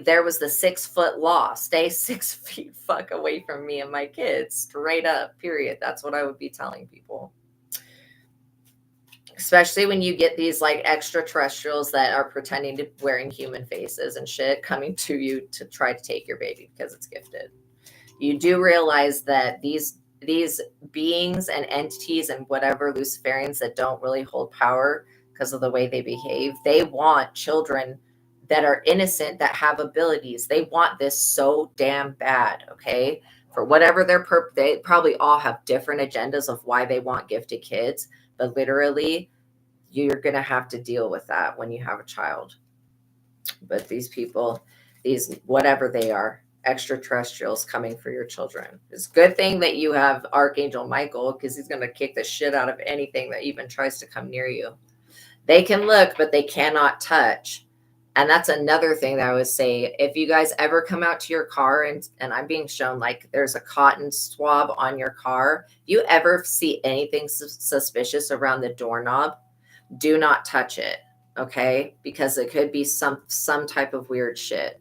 there was the 6 foot law. Stay 6 feet fuck away from me and my kids. Straight up, period. That's what I would be telling people. Especially when you get these like extraterrestrials that are pretending to wearing human faces and shit coming to you to try to take your baby because it's gifted. You do realize that these beings and entities and whatever Luciferians that don't really hold power because of the way they behave, they want children that are innocent, that have abilities. They want this so damn bad, okay? For whatever their they probably all have different agendas of why they want gifted kids, but literally you're going to have to deal with that when you have a child. But these people, these whatever they are, extraterrestrials coming for your children. It's a good thing that you have Archangel Michael, because he's going to kick the shit out of anything that even tries to come near you. They can look, but they cannot touch. And that's another thing that I would say. If you guys ever come out to your car and I'm being shown like there's a cotton swab on your car, you ever see anything suspicious around the doorknob, do not touch it, okay? Because it could be some type of weird shit.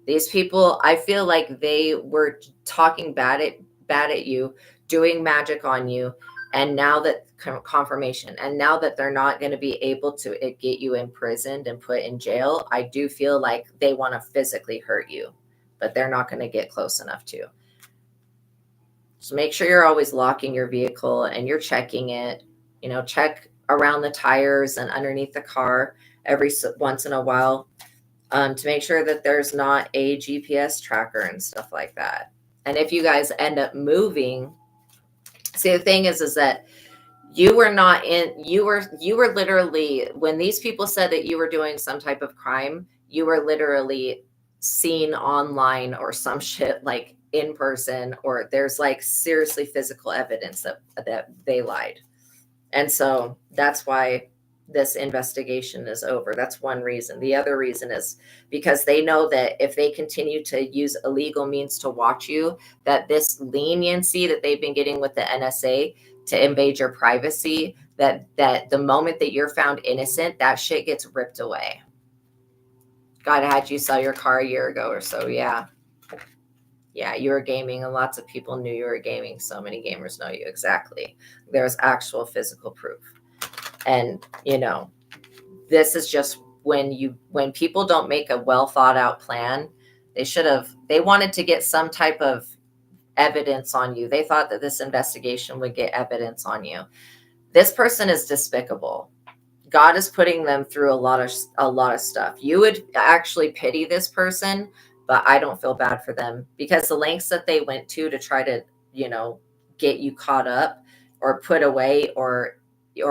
These people, I feel like they were talking bad at you, doing magic on you, and now that confirmation, and now that they're not going to be able to get you imprisoned and put in jail, I do feel like they want to physically hurt you, but they're not going to get close enough to. So make sure you're always locking your vehicle and you're checking it. Check around the tires and underneath the car every once in a while to make sure that there's not a GPS tracker and stuff like that. And if you guys end up moving, see, the thing is that you were not in, you were literally, when these people said that you were doing some type of crime, you were literally seen online or some shit, like in person, or there's like seriously physical evidence that they lied. And so that's why this investigation is over. That's one reason. The other reason is because they know that if they continue to use illegal means to watch you, that this leniency that they've been getting with the NSA to invade your privacy, that the moment that you're found innocent, that shit gets ripped away. God had you sell your car a year ago or so. Yeah, you were gaming and lots of people knew you were gaming. So many gamers know you. Exactly. There's actual physical proof. And, this is just when people don't make a well thought out plan, they wanted to get some type of evidence on you. They thought that this investigation would get evidence on you. This person is despicable. God is putting them through a lot of stuff. You would actually pity this person, but I don't feel bad for them because the lengths that they went to try to, get you caught up or put away or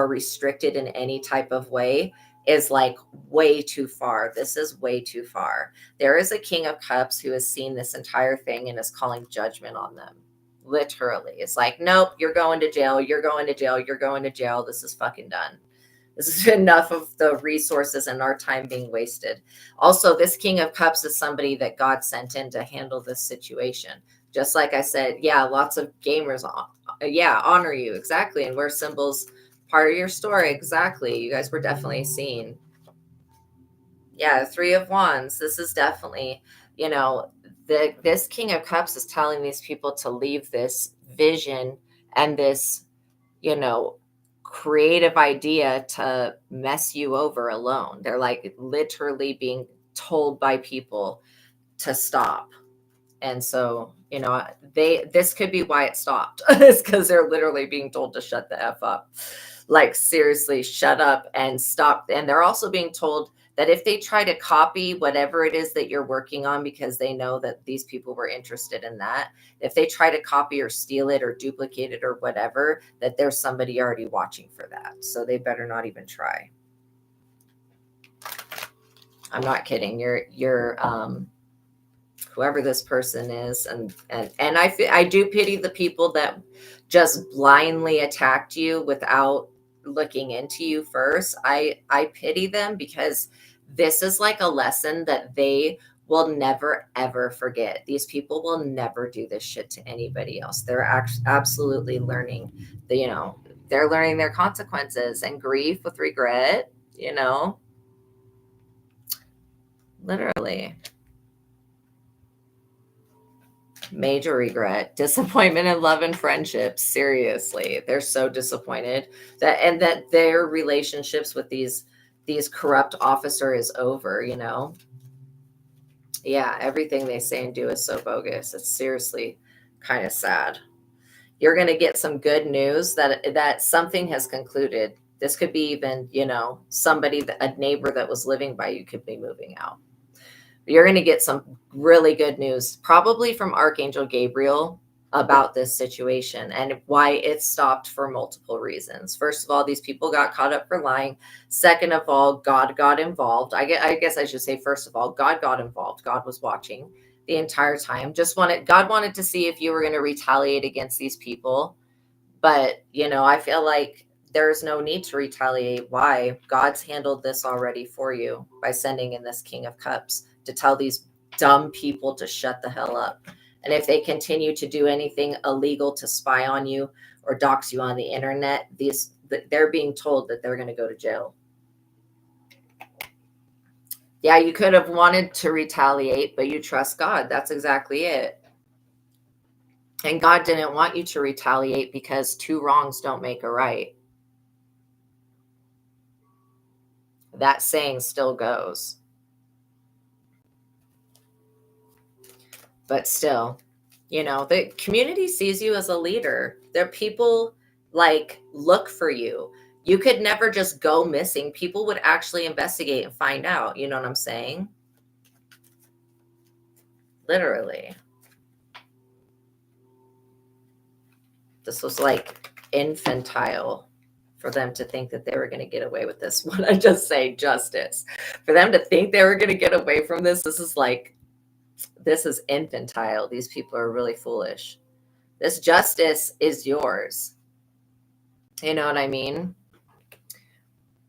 restricted in any type of way is like way too far. This is way too far. There is a King of Cups who has seen this entire thing and is calling judgment on them. Literally. It's like, nope, you're going to jail. You're going to jail. You're going to jail. This is fucking done. This is enough of the resources and our time being wasted. Also, this King of Cups is somebody that God sent in to handle this situation. Just like I said, yeah, lots of gamers, honor you. Exactly. And wear symbols, part of your story. Exactly. You guys were definitely seen. Yeah, the Three of Wands. This is definitely, this King of Cups is telling these people to leave this vision and this, creative idea to mess you over alone. They're like literally being told by people to stop. And so, this could be why it stopped. It's because they're literally being told to shut the F up. Like seriously, shut up and stop. And they're also being told that if they try to copy whatever it is that you're working on, because they know that these people were interested in that, if they try to copy or steal it or duplicate it or whatever, that there's somebody already watching for that. So they better not even try. I'm not kidding. whoever this person is. And I do pity the people that just blindly attacked you without looking into you first. I pity them, because this is like a lesson that they will never ever forget. These people will never do this shit to anybody else. They're absolutely learning they're learning their consequences, and grief with regret, literally. Major regret, disappointment in love and friendships. Seriously, they're so disappointed that their relationships with these corrupt officer is over. Yeah, everything they say and do is so bogus. It's seriously kind of sad. You're going to get some good news that something has concluded. This could be even, somebody, a neighbor that was living by you could be moving out. You're going to get some really good news, probably from Archangel Gabriel, about this situation and why it stopped for multiple reasons. First of all, these people got caught up for lying. Second of all, God got involved. I guess I should say, first of all, God got involved. God was watching the entire time. God wanted to see if you were going to retaliate against these people. But, I feel like there's no need to retaliate. Why? God's handled this already for you by sending in this King of Cups to tell these dumb people to shut the hell up. And if they continue to do anything illegal to spy on you or dox you on the internet, they're being told that they're going to go to jail. Yeah, you could have wanted to retaliate, but you trust God. That's exactly it. And God didn't want you to retaliate, because two wrongs don't make a right. That saying still goes. But still, the community sees you as a leader. There are people look for you. You could never just go missing. People would actually investigate and find out. You know what I'm saying? Literally. This was infantile for them to think that they were going to get away with this. When I just say justice, for them to think they were going to get away from this is infantile. These people are really foolish. This justice is yours. You know what I mean?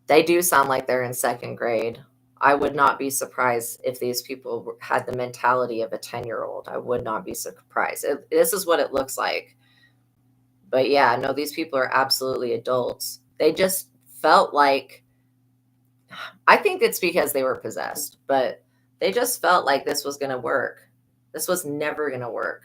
They do sound like they're in second grade. I would not be surprised if these people had the mentality of a 10-year-old. I would not be surprised. This is what it looks like. But yeah, no, these people are absolutely adults. They just felt like, I think it's because they were possessed, but they just felt like this was going to work. This was never going to work.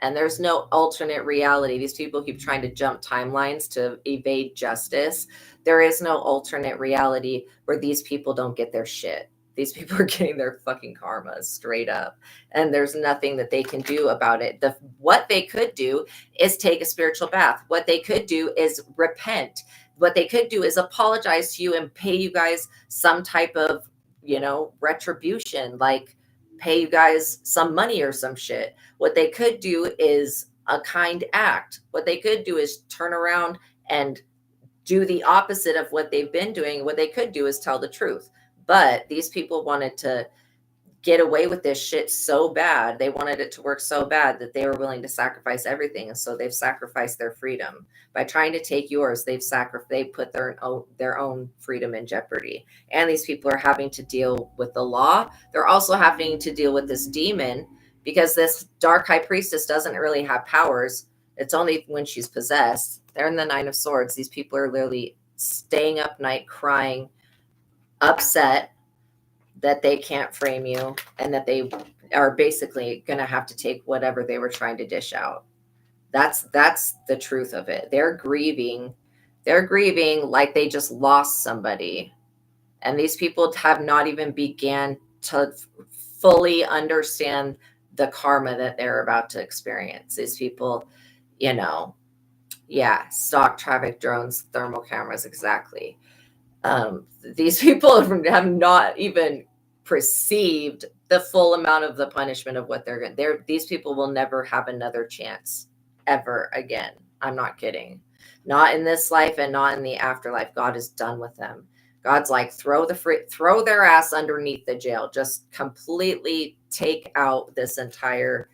And there's no alternate reality. These people keep trying to jump timelines to evade justice. There is no alternate reality where these people don't get their shit. These people are getting their fucking karma straight up. And there's nothing that they can do about it. What they could do is take a spiritual bath. What they could do is repent. What they could do is apologize to you and pay you guys some type of, retribution, like pay you guys some money or some shit. What they could do is a kind act. What they could do is turn around and do the opposite of what they've been doing. What they could do is tell the truth. But these people wanted to get away with this shit so bad. They wanted it to work so bad that they were willing to sacrifice everything. And so they've sacrificed their freedom. By trying to take yours, they put their own freedom in jeopardy. And these people are having to deal with the law. They're also having to deal with this demon, because this dark high priestess doesn't really have powers. It's only when she's possessed. They're in the Nine of Swords. These people are literally staying up night crying, upset that they can't frame you, and that they are basically going to have to take whatever they were trying to dish out. That's the truth of it. They're grieving like they just lost somebody. And these people have not even began to fully understand the karma that they're about to experience. These people, stock, traffic, drones, thermal cameras, exactly. These people have not even perceived the full amount of the punishment of what they're going to. These people will never have another chance ever again. I'm not kidding. Not in this life and not in the afterlife. God is done with them. God's like, throw their ass underneath the jail. Just completely take out this entire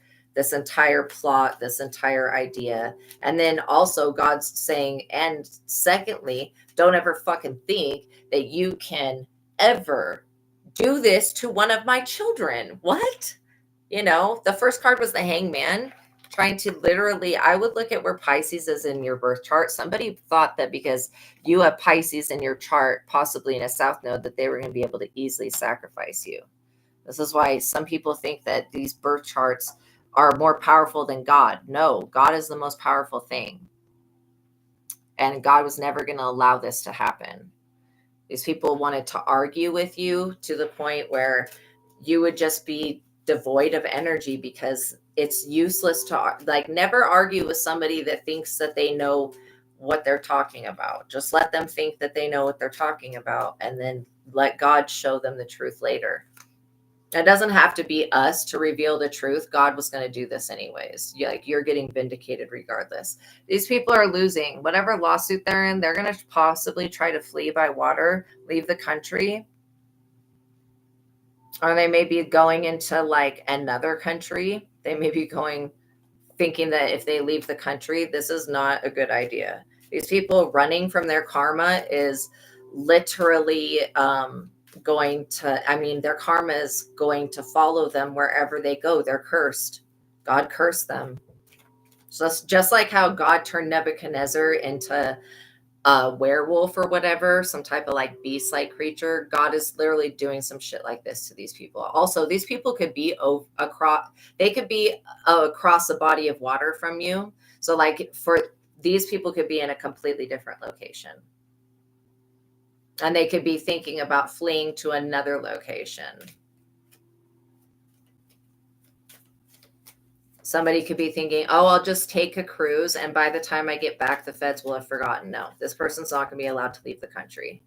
plot, this entire idea. And then also God's saying, and secondly, don't ever fucking think that you can ever do this to one of my children. What? You know, the first card was the Hangman, trying to literally, I would look at where Pisces is in your birth chart. Somebody thought that because you have Pisces in your chart, possibly in a south node, that they were going to be able to easily sacrifice you. This is why some people think that these birth charts are more powerful than God. No, God is the most powerful thing. And God was never going to allow this to happen. These people wanted to argue with you to the point where you would just be devoid of energy, because it's useless to, like, never argue with somebody that thinks that they know what they're talking about. Just let them think that they know what they're talking about, and then let God show them the truth later. It doesn't have to be us to reveal the truth. God was going to do this anyways. You're getting vindicated regardless. These people are losing. Whatever lawsuit they're in, they're going to possibly try to flee by water, leave the country. Or they may be going into like another country. They may be thinking that if they leave the country, this is not a good idea. These people running from their karma is literally going to, I mean, their karma is going to follow them wherever they go. They're cursed. God cursed them. So that's just like how God turned Nebuchadnezzar into a werewolf or whatever, some type of like beast-like creature. God is literally doing some shit like this to these people. Also, these people could be across a body of water from you. So like for these people could be in a completely different location. And they could be thinking about fleeing to another location. Somebody could be thinking, oh, I'll just take a cruise, and by the time I get back, the feds will have forgotten. No, this person's not going to be allowed to leave the country.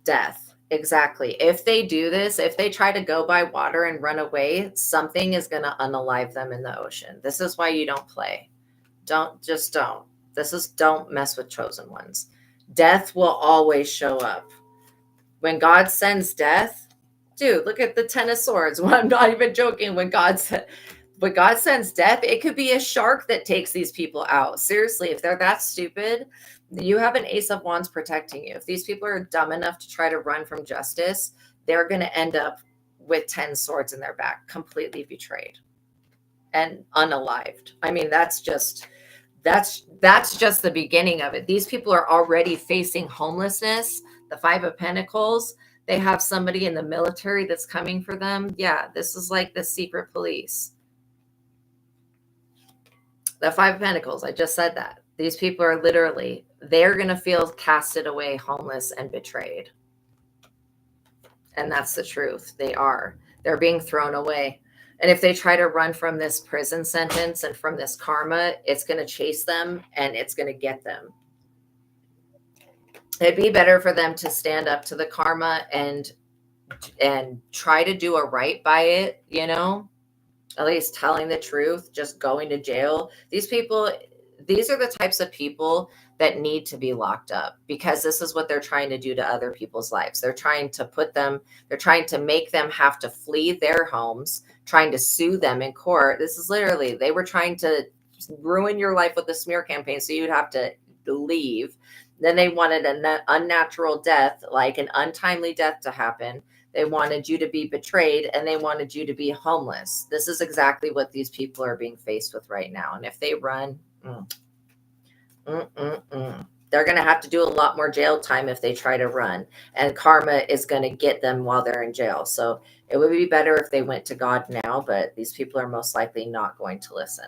Death. Exactly. If they do this, if they try to go by water and run away, something is going to unalive them in the ocean. This is why you don't play. Don't. Don't mess with chosen ones. Death will always show up. When God sends death, dude, look at the Ten of Swords. I'm not even joking. When God sends death, it could be a shark that takes these people out. Seriously, if they're that stupid, you have an Ace of Wands protecting you. If these people are dumb enough to try to run from justice, they're going to end up with 10 swords in their back, completely betrayed and unalived. I mean, that's just the beginning of it. These people are already facing homelessness. The Five of Pentacles, they have somebody in the military that's coming for them. Yeah, this is like the secret police. The Five of Pentacles, I just said that. These people are literally, they're going to feel casted away, homeless, and betrayed. And that's the truth. They're being thrown away. And if they try to run from this prison sentence and from this karma, it's going to chase them and it's going to get them. It'd be better for them to stand up to the karma and try to do a right by it, you know, at least telling the truth, just going to jail. These are the types of people that need to be locked up, because this is what they're trying to do to other people's lives. They're trying to make them have to flee their homes, trying to sue them in court. This is literally, they were trying to ruin your life with the smear campaign so you'd have to leave. Then they wanted an unnatural death, like an untimely death, to happen. They wanted you to be betrayed, and they wanted you to be homeless. This is exactly what these people are being faced with right now. And if they run, they're going to have to do a lot more jail time if they try to run. And karma is going to get them while they're in jail. So it would be better if they went to God now, but these people are most likely not going to listen.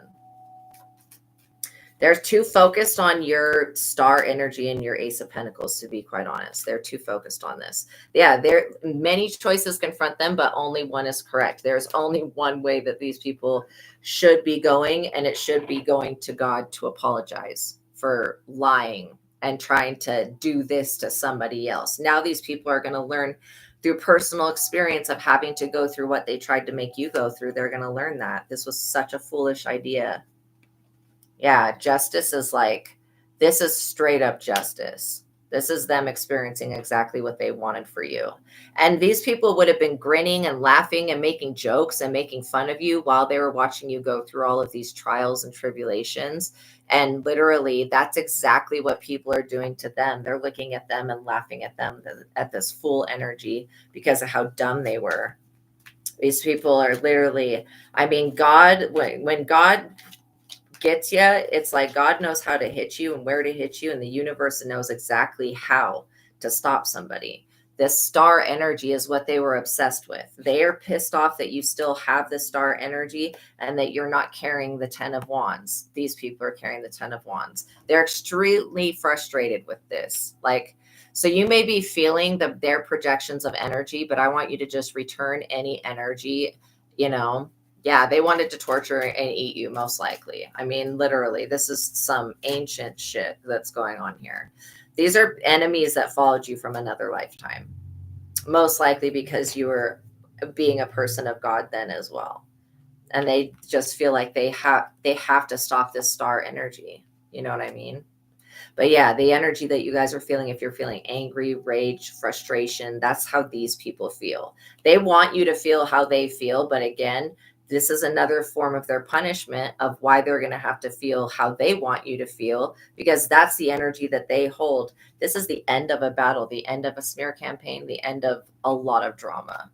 They're too focused on your star energy and your Ace of Pentacles, to be quite honest. They're too focused on this. Yeah, many choices confront them, but only one is correct. There's only one way that these people should be going, and it should be going to God to apologize for lying and trying to do this to somebody else. Now these people are going to learn through personal experience of having to go through what they tried to make you go through. They're going to learn that this was such a foolish idea. Yeah, justice is like, this is straight up justice. This is them experiencing exactly what they wanted for you. And these people would have been grinning and laughing and making jokes and making fun of you while they were watching you go through all of these trials and tribulations. And literally, that's exactly what people are doing to them. They're looking at them and laughing at them, at this full energy, because of how dumb they were. These people are literally, I mean, God, when God gets you, it's like God knows how to hit you and where to hit you, and the universe knows exactly how to stop somebody. This star energy is what they were obsessed with. They are pissed off that you still have the star energy and that you're not carrying the 10 of wands. These people are carrying the 10 of wands. They're extremely frustrated with this. Like, so you may be feeling their projections of energy, but I want you to just return any energy, you know. Yeah, they wanted to torture and eat you, most likely. I mean, literally, this is some ancient shit that's going on here. These are enemies that followed you from another lifetime, most likely because you were being a person of God then as well. And they just feel like they have to stop this star energy. You know what I mean? But yeah, the energy that you guys are feeling, if you're feeling angry, rage, frustration, that's how these people feel. They want you to feel how they feel. But again, this is another form of their punishment of why they're going to have to feel how they want you to feel, because that's the energy that they hold. This is the end of a battle, the end of a smear campaign, the end of a lot of drama.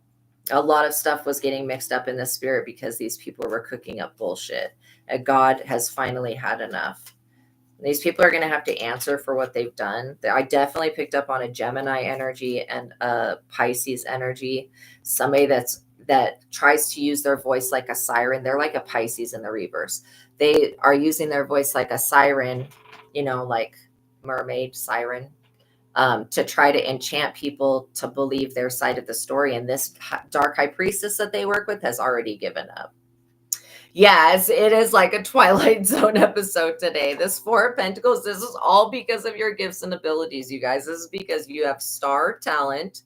A lot of stuff was getting mixed up in the spirit because these people were cooking up bullshit. And God has finally had enough. These people are going to have to answer for what they've done. I definitely picked up on a Gemini energy and a Pisces energy. Somebody that tries to use their voice like a siren. They're like a Pisces in the reverse. They are using their voice like a siren, you know, like mermaid siren, to try to enchant people to believe their side of the story. And this dark high priestess that they work with has already given up. Yes, it is like a Twilight Zone episode today. This Four of Pentacles, this is all because of your gifts and abilities, you guys. This is because you have star talent,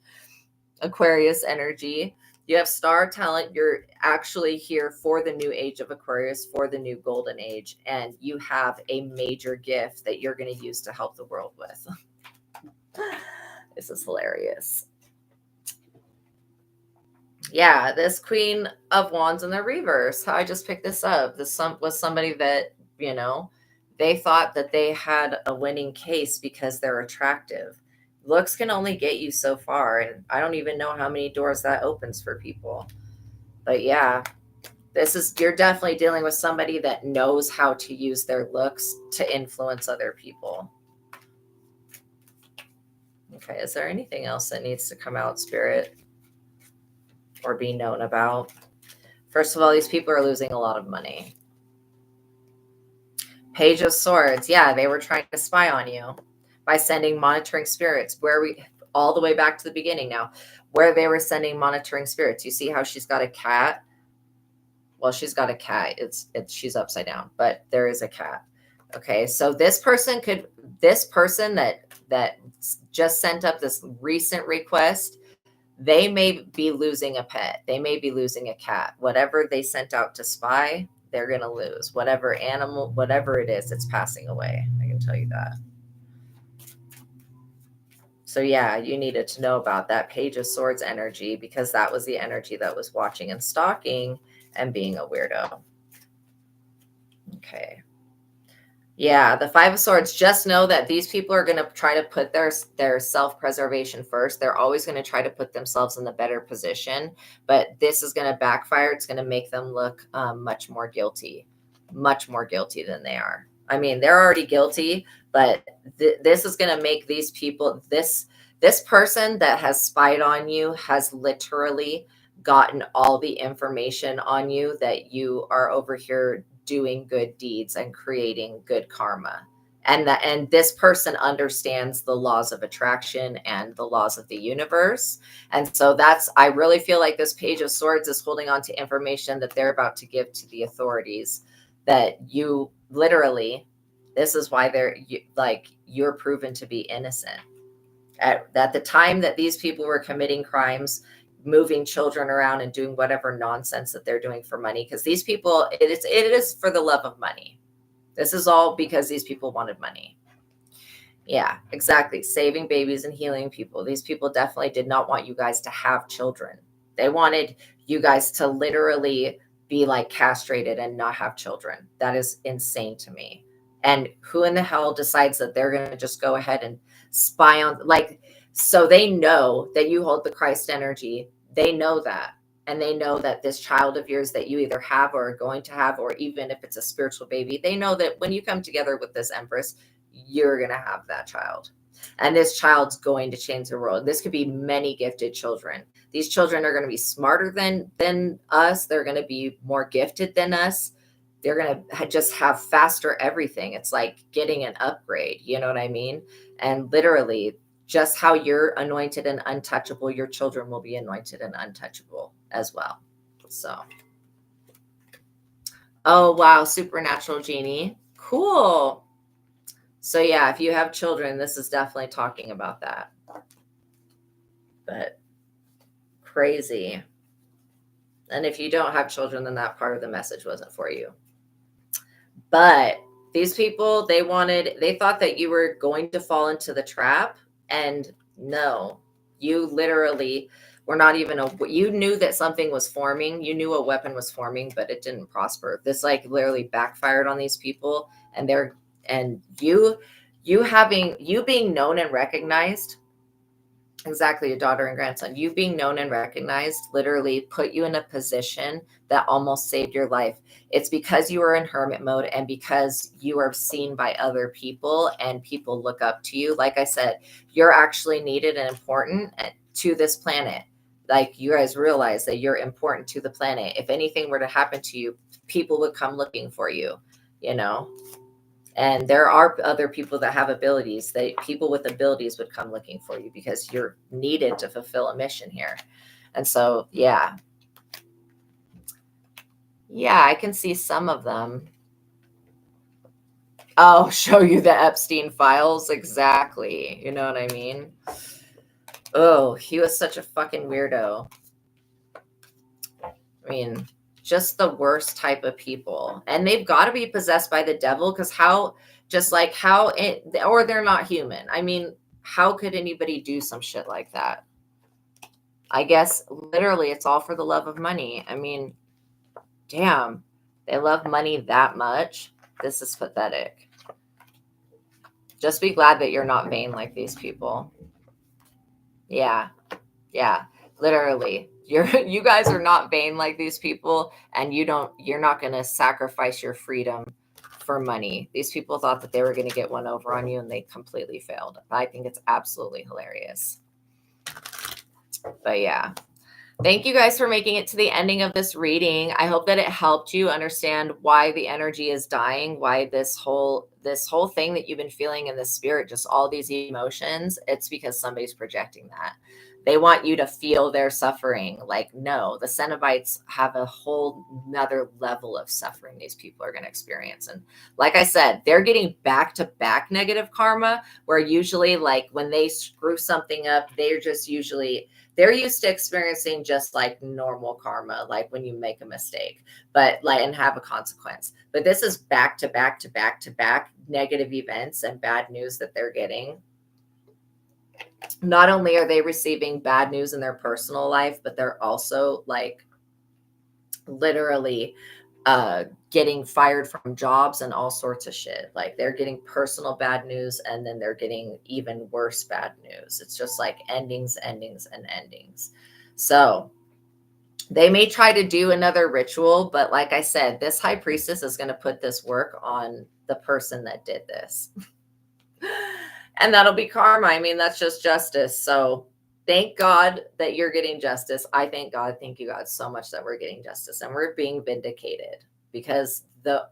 Aquarius energy. You have star talent. You're actually here for the new age of Aquarius, for the new golden age. And you have a major gift that you're going to use to help the world with. This is hilarious. Yeah, this Queen of Wands in the reverse. I just picked this up. This was somebody that, you know, they thought that they had a winning case because they're attractive. Looks can only get you so far, and I don't even know how many doors that opens for people. But yeah, you're definitely dealing with somebody that knows how to use their looks to influence other people. Okay, is there anything else that needs to come out, Spirit, or be known about? First of all, these people are losing a lot of money. Page of Swords. Yeah, they were trying to spy on you by sending monitoring spirits, where we all the way back to the beginning now, where they were sending monitoring spirits. You see how she's got a cat? Well, she's got a cat. She's upside down, but there is a cat. Okay, so this person that just sent up this recent request, they may be losing a pet. They may be losing a cat. Whatever they sent out to spy, they're going to lose. Whatever animal, whatever it is, it's passing away. I can tell you that. So yeah, you needed to know about that Page of Swords energy, because that was the energy that was watching and stalking and being a weirdo. Okay. Yeah, the Five of Swords, just know that these people are going to try to put their self-preservation first. They're always going to try to put themselves in the better position, but this is going to backfire. It's going to make them look much more guilty than they are. I mean, they're already guilty, but this is going to make these people, this person that has spied on you has literally gotten all the information on you that you are over here doing good deeds and creating good karma. And this person understands the laws of attraction and the laws of the universe. And so I really feel like this Page of Swords is holding on to information that they're about to give to the authorities, that you literally, this is why you're proven to be innocent. At the time that these people were committing crimes, moving children around and doing whatever nonsense that they're doing for money, because these people, it is for the love of money. This is all because these people wanted money. Yeah, exactly. Saving babies and healing people. These people definitely did not want you guys to have children. They wanted you guys to literally be like castrated and not have children. That is insane to me. And who in the hell decides that they're going to just go ahead and spy on, like, so they know that you hold the Christ energy. They know that. And they know that this child of yours that you either have or are going to have, or even if it's a spiritual baby, they know that when you come together with this Empress, you're going to have that child. And this child's going to change the world. This could be many gifted children. These children are going to be smarter than us. They're going to be more gifted than us. They're going to just have faster everything. It's like getting an upgrade. You know what I mean? And literally, just how you're anointed and untouchable, your children will be anointed and untouchable as well. So, oh, wow. Supernatural genie. Cool. So yeah, if you have children, this is definitely talking about that. But crazy. And if you don't have children, then that part of the message wasn't for you. But these people, they thought that you were going to fall into the trap. And no, you literally were not even, you knew that something was forming. You knew a weapon was forming, but it didn't prosper. This like literally backfired on these people. And you being known and recognized, exactly, your daughter and grandson, you being known and recognized literally put you in a position that almost saved your life. It's because you were in hermit mode and because you are seen by other people and people look up to you. Like I said, you're actually needed and important to this planet. Like, you guys realize that you're important to the planet. If anything were to happen to you, people would come looking for you, you know? And there are other people that have abilities, that people with abilities would come looking for you because you're needed to fulfill a mission here. And so, yeah, I can see some of them. Oh, show you the Epstein files. Exactly. You know what I mean? Oh, he was such a fucking weirdo. I mean, just the worst type of people. And they've got to be possessed by the devil, because or they're not human. I mean, how could anybody do some shit like that? I guess literally it's all for the love of money. I mean, damn, they love money that much. This is pathetic. Just be glad that you're not vain like these people. Yeah. Literally. You guys are not vain like these people, and you're not going to sacrifice your freedom for money. These people thought that they were going to get one over on you, and they completely failed. I think it's absolutely hilarious. But yeah. Thank you guys for making it to the ending of this reading. I hope that it helped you understand why the energy is dying, why this whole thing that you've been feeling in the spirit, just all these emotions, it's because somebody's projecting that. They want you to feel their suffering. Like, no, the Cenobites have a whole nother level of suffering these people are going to experience. And like I said, they're getting back-to-back negative karma, where usually, like, when they screw something up, they're used to experiencing just like normal karma, like when you make a mistake, but like, and have a consequence. But this is back to back to back to back negative events and bad news that they're getting. Not only are they receiving bad news in their personal life, but they're also like literally getting fired from jobs and all sorts of shit. Like, they're getting personal bad news, and then they're getting even worse bad news. It's just like endings. So they may try to do another ritual, but like I said, this high priestess is going to put this work on the person that did this. And that'll be karma. I mean, that's just justice. So thank God that you're getting justice. I thank you God so much that we're getting justice and we're being vindicated, because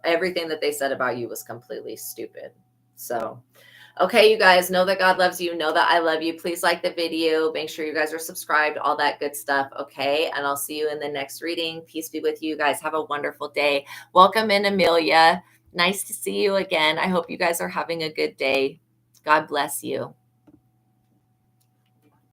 everything that they said about you was completely stupid. So, okay, you guys, know that God loves you. Know that I love you. Please like the video. Make sure you guys are subscribed, all that good stuff. Okay. And I'll see you in the next reading. Peace be with you guys. Have a wonderful day. Welcome in, Amelia. Nice to see you again. I hope you guys are having a good day. God bless you.